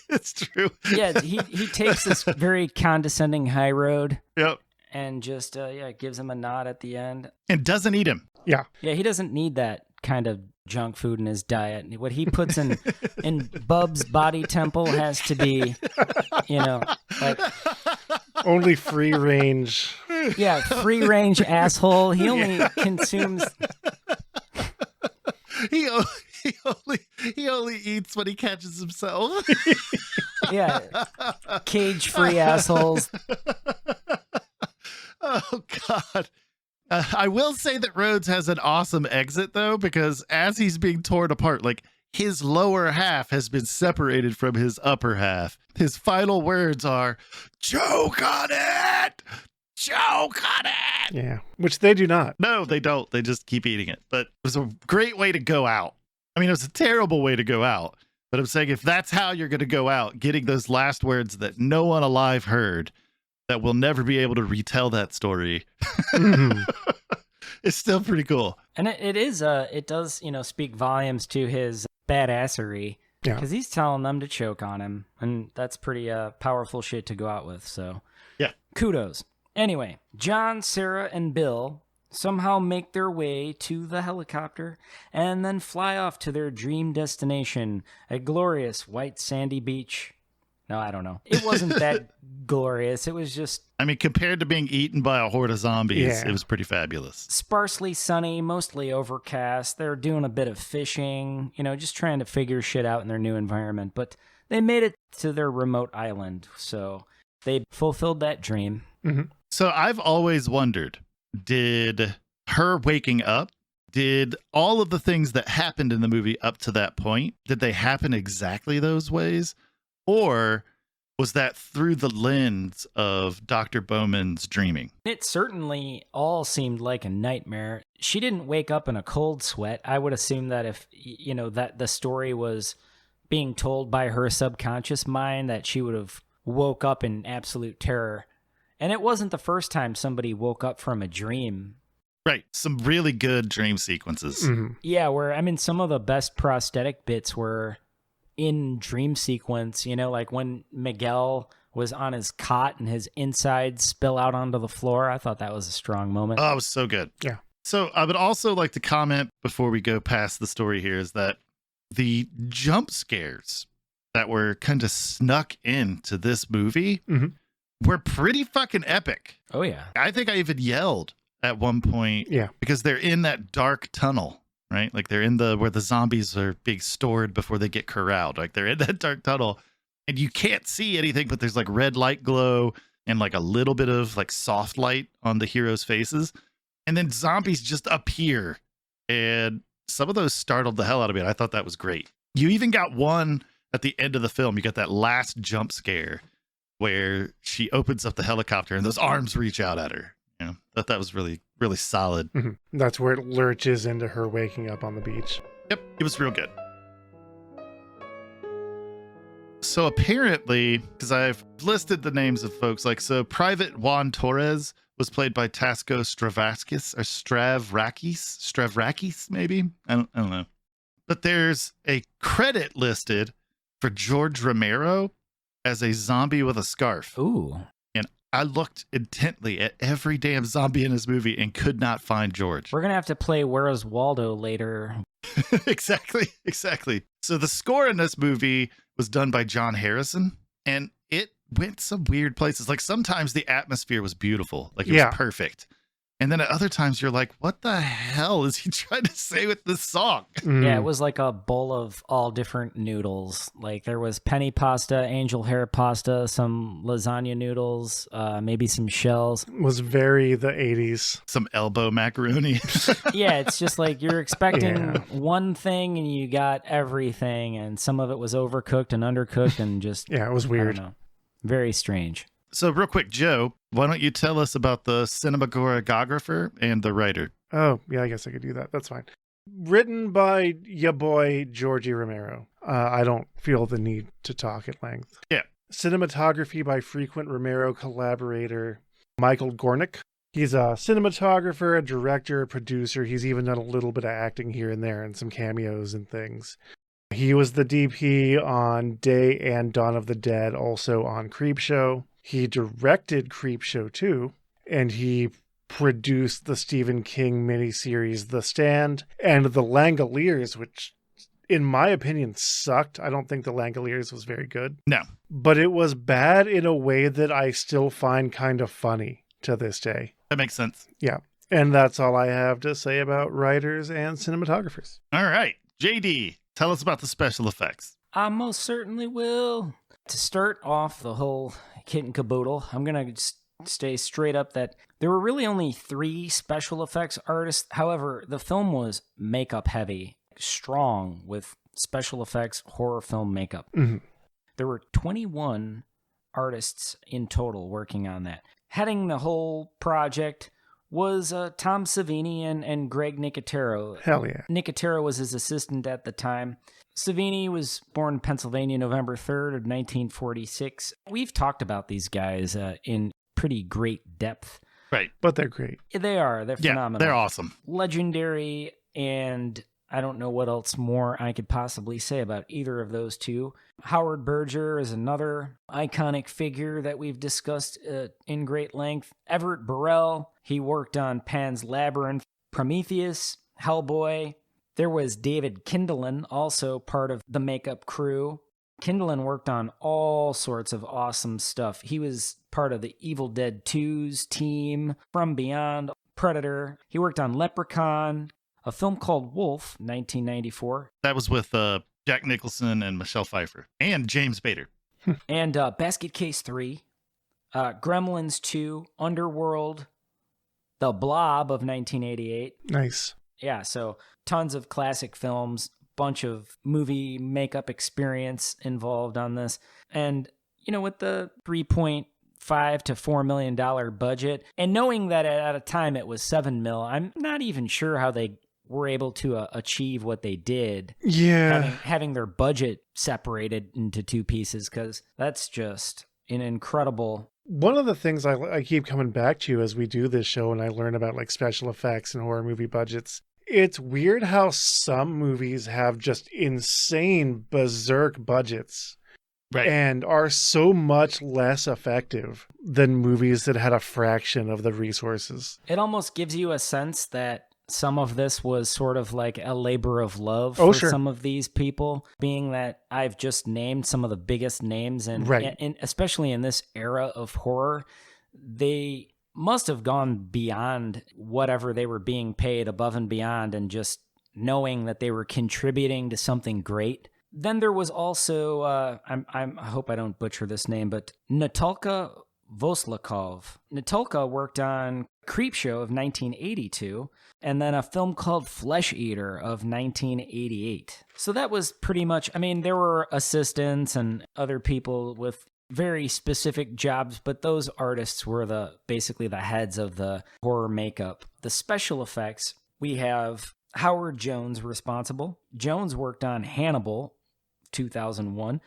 It's true.
Yeah, he takes this very condescending high road.
Yep.
And just, gives him a nod at the end.
And doesn't eat him.
Yeah.
Yeah, he doesn't need that kind of junk food in his diet. What he puts in Bub's body temple has to be, like...
Only free range.
Yeah, free range asshole. He only consumes...
He only eats when he catches himself.
Yeah. Cage-free assholes.
Oh, God. I will say that Rhodes has an awesome exit, though, because as he's being torn apart, like his lower half has been separated from his upper half. His final words are, "Choke on it! Choke on it!"
Yeah. Which they do not.
No, they don't. They just keep eating it. But it was a great way to go out. I mean, it was a terrible way to go out. But I'm saying if that's how you're going to go out, getting those last words that no one alive heard, that we'll never be able to retell that story. It's still pretty cool.
And it does, speak volumes to his badassery.
Yeah.
Because he's telling them to choke on him. And that's pretty powerful shit to go out with. So,
yeah.
Kudos. Anyway, John, Sarah, and Bill somehow make their way to the helicopter and then fly off to their dream destination, a glorious white sandy beach. No, I don't know. It wasn't that glorious. It was just...
I mean, compared to being eaten by a horde of zombies, it was pretty fabulous.
Sparsely sunny, mostly overcast. They're doing a bit of fishing, just trying to figure shit out in their new environment. But they made it to their remote island, so they fulfilled that dream.
Mm-hmm.
So I've always wondered, did her waking up Did all of the things that happened in the movie up to that point, did they happen exactly those ways? Or was that through the lens of Dr. Bowman's dreaming?
It certainly all seemed like a nightmare. She didn't wake up in a cold sweat. I would assume that if, that the story was being told by her subconscious mind, that she would have woke up in absolute terror. And it wasn't the first time somebody woke up from a dream.
Right. Some really good dream sequences.
Mm-hmm.
Yeah, some of the best prosthetic bits were in dream sequence, like when Miguel was on his cot and his insides spill out onto the floor. I thought that was a strong moment.
Oh, it was so good.
Yeah.
So I would also like to comment before we go past the story here is that the jump scares that were kind of snuck into this movie were pretty fucking epic.
Oh, yeah.
I think I even yelled at one point because they're in that dark tunnel. Right? Like they're in where the zombies are being stored before they get corralled. Like they're in that dark tunnel and you can't see anything, but there's like red light glow and like a little bit of like soft light on the heroes' faces. And then zombies just appear. And some of those startled the hell out of me. And I thought that was great. You even got one at the end of the film. You got that last jump scare where she opens up the helicopter and those arms reach out at her. That was really, really solid.
Mm-hmm. That's where it lurches into her waking up on the beach.
Yep, it was real good. So apparently, because I've listed the names of folks, Private Juan Torres was played by Tasco Stravrakis, maybe? I don't know. But there's a credit listed for George Romero as a zombie with a scarf.
Ooh.
I looked intently at every damn zombie in this movie and could not find George.
We're going to have to play Where's Waldo later.
Exactly. So the score in this movie was done by John Harrison, and it went some weird places. Like sometimes the atmosphere was beautiful. Like it was perfect. And then at other times you're like, what the hell is he trying to say with this song?
Yeah, it was like a bowl of all different noodles. Like there was penny pasta, angel hair pasta, some lasagna noodles, maybe some shells.
It was very the 80s.
Some elbow macaroni.
Yeah, it's just like you're expecting one thing and you got everything, and some of it was overcooked and undercooked and just...
Yeah, it was weird.
I don't know. Very strange.
So real quick, Joe, why don't you tell us about the cinematographer and the writer?
Oh, yeah, I guess I could do that. That's fine. Written by ya boy, Georgie Romero. I don't feel the need to talk at length.
Yeah.
Cinematography by frequent Romero collaborator Michael Gornick. He's a cinematographer, a director, a producer. He's even done a little bit of acting here and there and some cameos and things. He was the DP on Day and Dawn of the Dead, also on Creepshow. He directed Creepshow 2, and he produced the Stephen King miniseries The Stand and The Langoliers, which, in my opinion, sucked. I don't think The Langoliers was very good.
No.
But it was bad in a way that I still find kind of funny to this day.
That makes sense.
Yeah. And that's all I have to say about writers and cinematographers.
All right. JD, tell us about the special effects.
I most certainly will. To start off the whole kit and caboodle, I'm going to stay straight up that there were really only 3 special effects artists. However, the film was makeup heavy, strong with special effects, horror film makeup.
Mm-hmm.
There were 21 artists in total working on that. Heading the whole project was Tom Savini and Greg Nicotero.
Hell yeah.
Nicotero was his assistant at the time. Savini was born in Pennsylvania, November 3rd of 1946. We've talked about these guys in pretty great depth.
Right.
But they're great.
They are. They're phenomenal.
They're awesome.
Legendary, and I don't know what else more I could possibly say about either of those two. Howard Berger is another iconic figure that we've discussed in great length. Everett Burrell, he worked on Pan's Labyrinth, Prometheus, Hellboy. There was David Kindlen, also part of the makeup crew. Kindlen worked on all sorts of awesome stuff. He was part of the Evil Dead 2's team, From Beyond, Predator. He worked on Leprechaun, a film called Wolf, 1994.
That was with Jack Nicholson and Michelle Pfeiffer and James Bader.
And Basket Case 3, Gremlins 2, Underworld, The Blob of 1988.
Nice.
Yeah, so tons of classic films, bunch of movie makeup experience involved on this. And, with the 3.5 to $4 million budget, and knowing that at a time it was 7 mil, I'm not even sure how they were able to achieve what they did.
Yeah.
Having their budget separated into two pieces, because that's just an incredible...
One of the things I keep coming back to as we do this show and I learn about like special effects and horror movie budgets, it's weird how some movies have just insane berserk budgets,
right,
and are so much less effective than movies that had a fraction of the resources.
It almost gives you a sense that some of this was sort of like a labor of love for some of these people, being that I've just named some of the biggest names, and especially in this era of horror, they must have gone beyond whatever they were being paid, above and beyond, and just knowing that they were contributing to something great. Then there was also, I hope I don't butcher this name, but Natulka Voslakov. Natulka worked on Creepshow of 1982, and then a film called Flesh Eater of 1988. So that was pretty much, there were assistants and other people with very specific jobs, but those artists were basically the heads of the horror makeup. The special effects, we have Howard Jones responsible. Jones worked on Hannibal, 2001.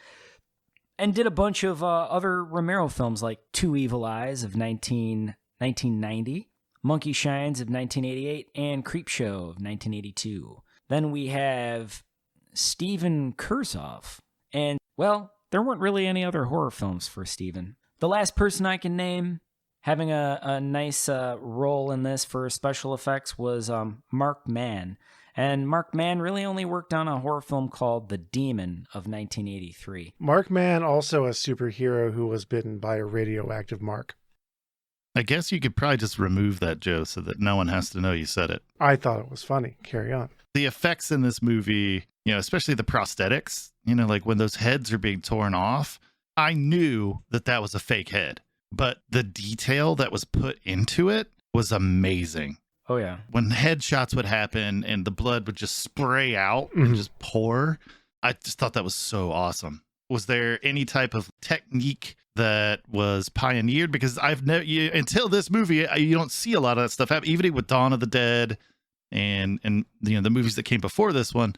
And did a bunch of other Romero films like Two Evil Eyes of 1990, Monkey Shines of 1988, and Creepshow of 1982. Then we have Steven Kursov. And, well, there weren't really any other horror films for Steven. The last person I can name having a nice role in this for special effects was Mark Mann. And Mark Mann really only worked on a horror film called The Demon of 1983.
Mark Mann, also a superhero who was bitten by a radioactive mark.
I guess you could probably just remove that, Joe, so that no one has to know you said it.
I thought it was funny. Carry on.
The effects in this movie, especially the prosthetics, like when those heads are being torn off, I knew that was a fake head. But the detail that was put into it was amazing.
Oh, yeah.
When headshots would happen and the blood would just spray out and just pour, I just thought that was so awesome. Was there any type of technique that was pioneered? Because I've never, until this movie, you don't see a lot of that stuff happen. Even with Dawn of the Dead and the movies that came before this one,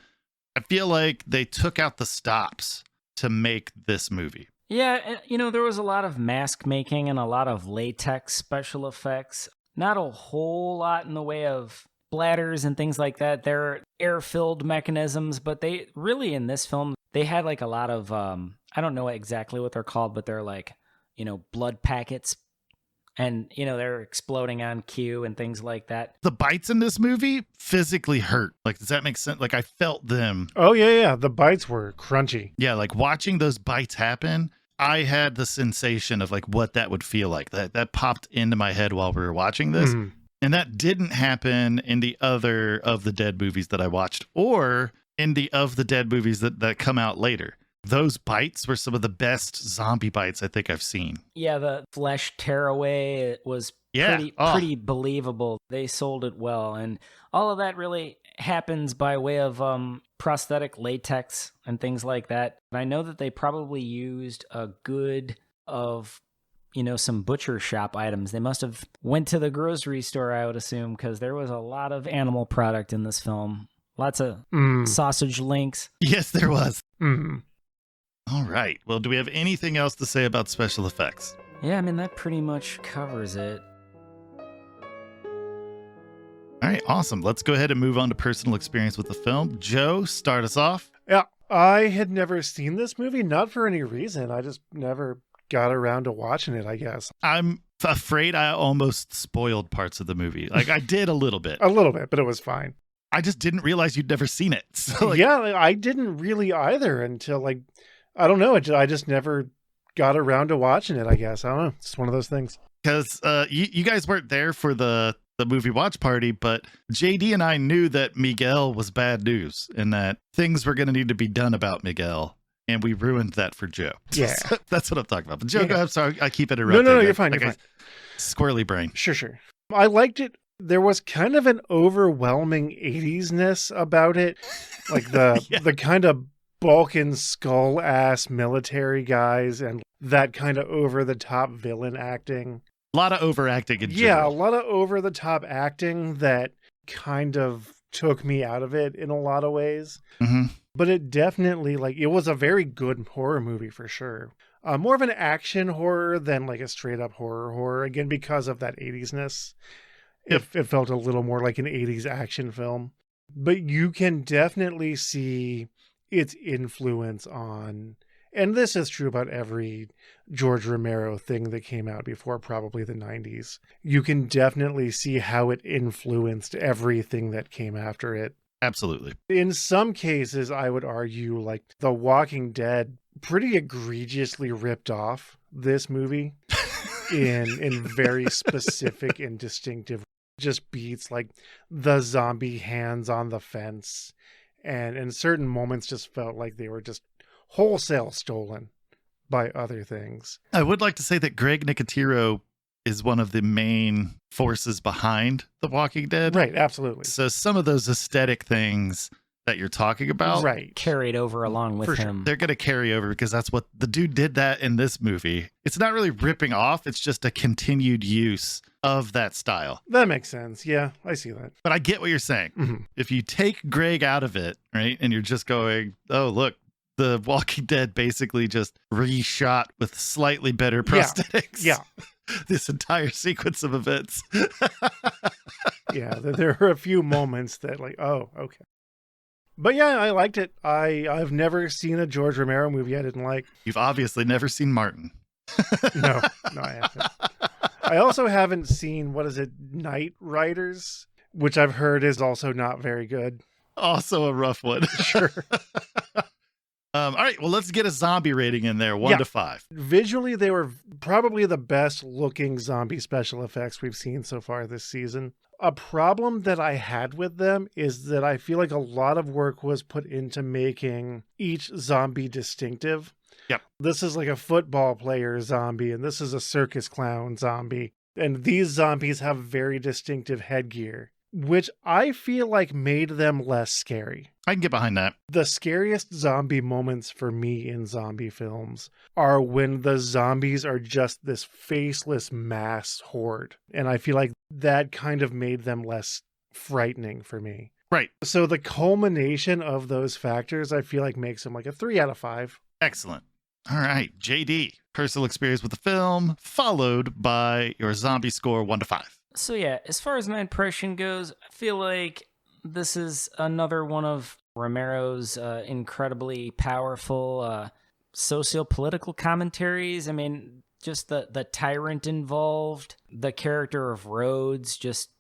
I feel like they took out the stops to make this movie.
Yeah, there was a lot of mask making and a lot of latex special effects. Not a whole lot in the way of bladders and things like that. They're air-filled mechanisms, but they really, in this film, they had like a lot of, I don't know exactly what they're called, but they're like, blood packets. And, they're exploding on cue and things like that.
The bites in this movie physically hurt. Like, does that make sense? Like, I felt them.
Oh, yeah. The bites were crunchy.
Yeah, like watching those bites happen, I had the sensation of like what that would feel like. That popped into my head while we were watching this. Mm. And that didn't happen in the other of the Dead movies that I watched, or in the of the Dead movies that come out later. Those bites were some of the best zombie bites I think I've seen. Yeah,
the flesh tear away was pretty believable. They sold it well. And all of that really happens by way of prosthetic latex and things like that. I know that they probably used a good of, some butcher shop items. They must have went to the grocery store, I would assume, because there was a lot of animal product in this film. Lots of sausage links.
Yes, there was. Mm. All right. Well, do we have anything else to say about special effects?
Yeah, that pretty much covers it.
All right, awesome. Let's go ahead and move on to personal experience with the film. Joe, start us off.
Yeah, I had never seen this movie, not for any reason. I just never got around to watching it, I guess.
I'm afraid I almost spoiled parts of the movie. Like, I did a little bit.
A little bit, but it was fine.
I just didn't realize you'd never seen it. So,
yeah, I didn't really either until, I don't know. I just never got around to watching it, I guess. I don't know. It's one of those things.
Because you guys weren't there for the movie watch party, but JD and I knew that Miguel was bad news and that things were going to need to be done about Miguel. And we ruined that for Joe.
Yeah.
So that's what I'm talking about. But Joe, I'm sorry. I keep interrupting.
No, you're fine. You're fine.
Squirrely brain.
Sure. I liked it There was kind of an overwhelming 80s-ness about it. Like the kind of Balkan skull-ass military guys and that kind of over-the-top villain acting.
A lot of overacting in
Yeah,
general.
a lot of over-the-top acting that kind of took me out of it in a lot of ways.
Mm-hmm.
But it definitely, like, it was a very good horror movie for sure. More of an action horror than like a straight-up horror. Again, because of that 80s-ness. It felt a little more like an 80s action film. But you can definitely see its influence on, and this is true about every George Romero thing that came out before probably the 90s. You can definitely see how it influenced everything that came after it.
Absolutely.
In some cases, I would argue, like, The Walking Dead pretty egregiously ripped off this movie in very specific and distinctive just beats, like the zombie hands on the fence. And in certain moments just felt like they were just wholesale stolen by other things.
I would like to say that Greg Nicotero is one of the main forces behind The Walking Dead.
Right, absolutely.
So some of those aesthetic things that you're talking about,
Right.
Carried over along with
For sure.
him.
they're going to carry over because that's what the dude did that in this movie. It's not really ripping off. It's just a continued use of that style.
That makes sense. Yeah, I see that.
But I get what you're saying.
Mhm.
If you take Greg out of it, right, and you're just going, oh, look, The Walking Dead basically just reshot with slightly better prosthetics.
Yeah.
This entire sequence of events.
Yeah, there were a few moments that like, oh, okay. But yeah, I liked it. I've never seen a George Romero movie I didn't like.
You've obviously never seen Martin.
No, I haven't. I also haven't seen, what is it, Night Riders, which I've heard is also not very good.
Also a rough one.
Sure.
All right, well, let's get a zombie rating in there, 1
Yeah.
to 5.
Visually, they were probably the best looking zombie special effects we've seen so far this season. A problem that I had with them is that I feel like a lot of work was put into making each zombie distinctive.
Yep.
This is like a football player zombie, and this is a circus clown zombie. And these zombies have very distinctive headgear, which I feel like made them less scary.
I can get behind that.
The scariest zombie moments for me in zombie films are when the zombies are just this faceless mass horde. And I feel like that kind of made them less frightening for me.
Right.
So the culmination of those factors, I feel like makes them like a 3 out of 5.
Excellent. All right, JD, personal experience with the film, followed by your zombie score, 1 to 5.
So yeah, as far as my impression goes, I feel like this is another one of Romero's incredibly powerful socio-political commentaries. I mean, just the tyrant involved, the character of Rhodes, just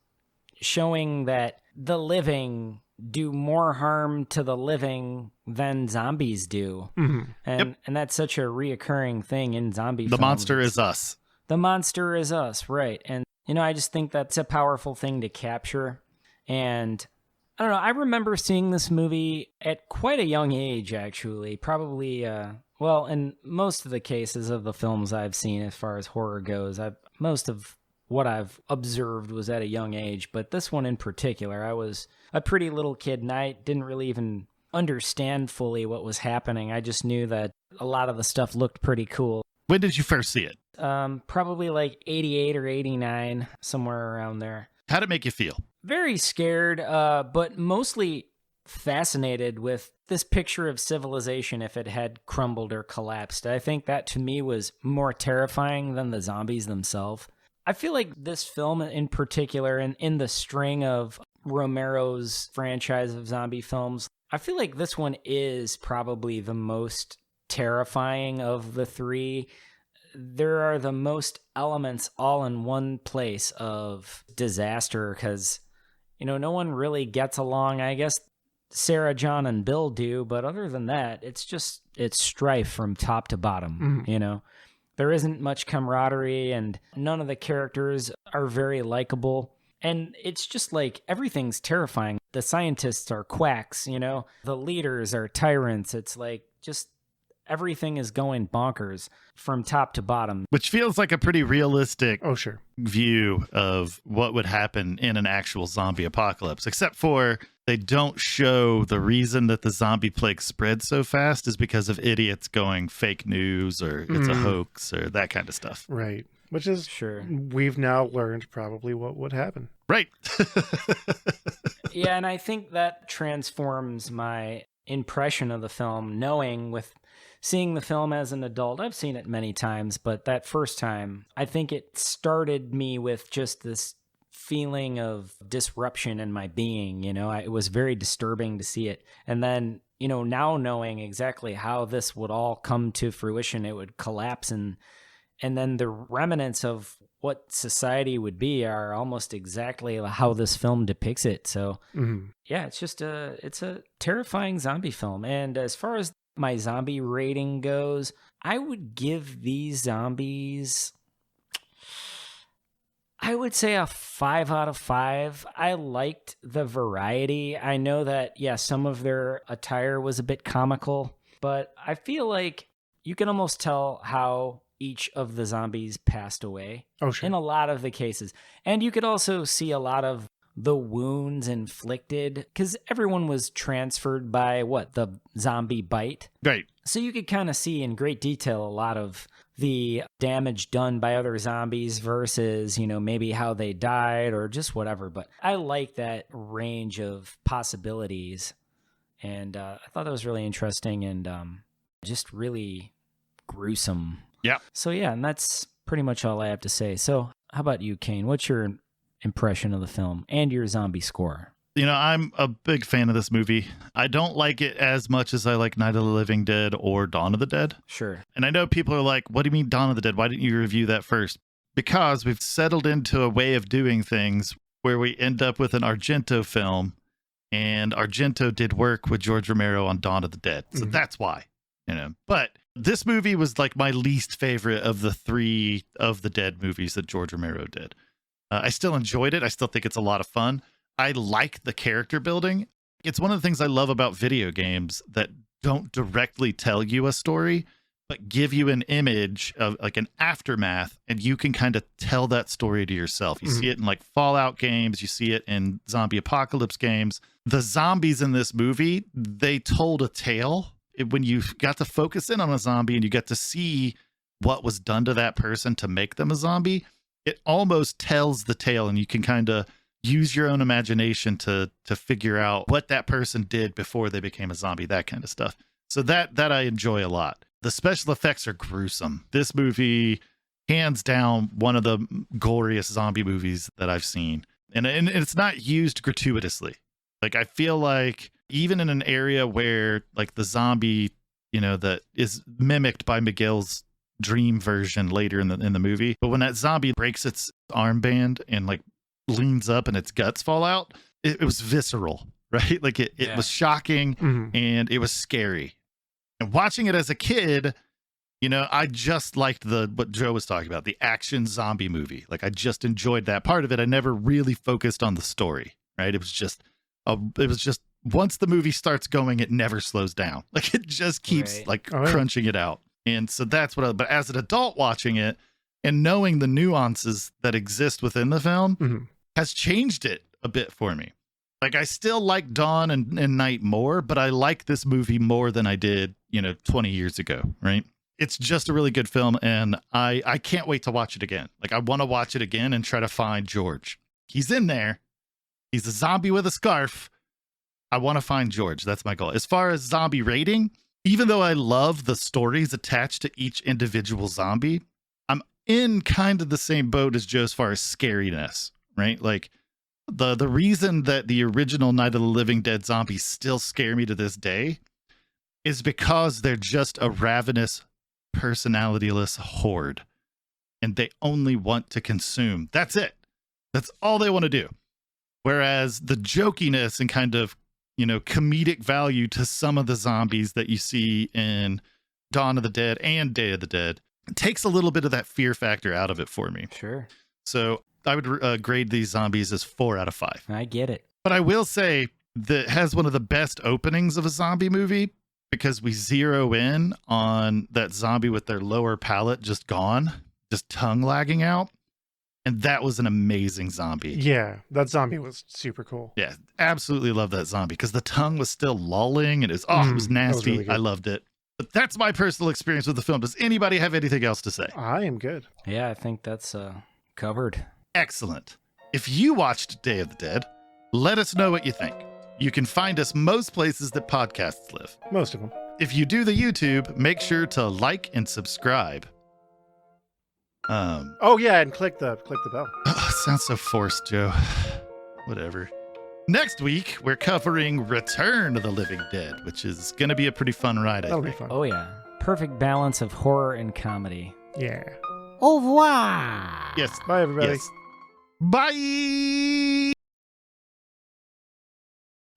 showing that the living do more harm to the living than zombies do.
Mm-hmm.
And that's such a reoccurring thing in zombie
The
films.
monster is us.
The monster is us, right. And, you know, I just think that's a powerful thing to capture. And I don't know, I remember seeing this movie at quite a young age, actually. Probably, well, in most of the cases of the films I've seen as far as horror goes, most of what I've observed was at a young age. But this one in particular, I was a pretty little kid and I didn't really even understand fully what was happening. I just knew that a lot of the stuff looked pretty cool.
When did you first see it?
Probably like 88 or 89, somewhere around there.
How'd it make you feel?
Very scared, but mostly fascinated with this picture of civilization if it had crumbled or collapsed. I think that to me was more terrifying than the zombies themselves. I feel like this film in particular, and in the string of Romero's franchise of zombie films, I feel like this one is probably the most terrifying of the three. There are the most elements all in one place of disaster because, you know, no one really gets along. I guess Sarah, John, and Bill do, but other than that, it's strife from top to bottom, you know? There isn't much camaraderie, and none of the characters are very likable. And it's just like everything's terrifying. The scientists are quacks, you know? The leaders are tyrants. It's like just everything is going bonkers from top to bottom.
Which feels like a pretty realistic
Oh, sure.
view of what would happen in an actual zombie apocalypse, except for they don't show the reason that the zombie plague spread so fast is because of idiots going fake news or it's a hoax or that kind of stuff.
Right. Which is,
Sure.
we've now learned probably what would happen.
Right.
Yeah, and I think that transforms my impression of the film, seeing the film as an adult. I've seen it many times, but that first time, I think it started me with just this feeling of disruption in my being. It was very disturbing to see it. And then, now knowing exactly how this would all come to fruition, it would collapse, and then the remnants of what society would be are almost exactly how this film depicts it. So yeah, it's a terrifying zombie film. And as far as my zombie rating goes, I would give these zombies, I would say a 5 out of 5. I liked the variety. I know that, some of their attire was a bit comical, but I feel like you can almost tell how each of the zombies passed away.
Oh, sure.
In a lot of the cases. And you could also see a lot of the wounds inflicted because everyone was transferred by the zombie bite.
Right.
So you could kind of see in great detail a lot of the damage done by other zombies versus, maybe how they died or just whatever. But I like that range of possibilities. And I thought that was really interesting and just really gruesome.
Yeah.
So yeah, and that's pretty much all I have to say. So how about you, Kane? What's your impression of the film and your zombie score?
I'm a big fan of this movie. I don't like it as much as I like Night of the Living Dead or Dawn of the Dead.
Sure.
And I know people are like, what do you mean Dawn of the Dead? Why didn't you review that first? Because we've settled into a way of doing things where we end up with an Argento film, and Argento did work with George Romero on Dawn of the Dead. So that's why, But this movie was like my least favorite of the 3 of the Dead movies that George Romero did. I still enjoyed it. I still think it's a lot of fun. I like the character building. It's one of the things I love about video games that don't directly tell you a story, but give you an image of like an aftermath, and you can kind of tell that story to yourself. You see it in like Fallout games. You see it in zombie apocalypse games. The zombies in this movie, they told a tale. When you got to focus in on a zombie and you get to see what was done to that person to make them a zombie, it almost tells the tale, and you can kind of use your own imagination to figure out what that person did before they became a zombie, that kind of stuff. So that I enjoy a lot. The special effects are gruesome. This movie, hands down, one of the goriest zombie movies that I've seen. And it's not used gratuitously. Like, I feel like even in an area where like the zombie, that is mimicked by Miguel's dream version later in the movie, but when that zombie breaks its armband and like leans up and its guts fall out, it was visceral, right? Like it was shocking and it was scary. And watching it as a kid, I just liked what Joe was talking about, the action zombie movie. Like I just enjoyed that part of it. I never really focused on the story, right? It was just once the movie starts going, it never slows down. Like it just keeps crunching it out. And so that's but as an adult watching it and knowing the nuances that exist within the film has changed it a bit for me. Like I still like Dawn and Night more, but I like this movie more than I did, 20 years ago, right? It's just a really good film, and I can't wait to watch it again. Like I want to watch it again and try to find George. He's in there. He's a zombie with a scarf. I want to find George. That's my goal. As far as zombie rating, even though I love the stories attached to each individual zombie, I'm in kind of the same boat as Joe as far as scariness, right? Like the reason that the original Night of the Living Dead zombies still scare me to this day is because they're just a ravenous, personalityless horde, and they only want to consume. That's it. That's all they want to do. Whereas the jokiness and kind of, comedic value to some of the zombies that you see in Dawn of the Dead and Day of the Dead takes a little bit of that fear factor out of it for me.
Sure.
So I would grade these zombies as 4 out of 5.
I get it.
But I will say that it has one of the best openings of a zombie movie because we zero in on that zombie with their lower palate just gone, just tongue lagging out. And that was an amazing zombie.
Yeah, that zombie was super cool.
Yeah, absolutely love that zombie because the tongue was still lolling and it was nasty.
really good.
I loved it. But that's my personal experience with the film. Does anybody have anything else to say?
I am good.
Yeah, I think that's covered.
Excellent. If you watched Day of the Dead, let us know what you think. You can find us most places that podcasts live.
Most of them.
If you do the YouTube, make sure to like and subscribe.
Oh yeah, and click the bell.
Sounds so forced, Joe. Whatever. Next week, we're covering Return of the Living Dead, which is going to be a pretty fun ride, I
That'll be
think.
fun.
Oh, yeah. Perfect balance of horror and comedy.
Yeah.
Au revoir.
Yes.
Bye everybody.
Yes. Bye!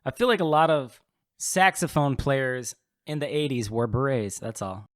I feel like a lot of saxophone players in the 80s wore berets. That's all.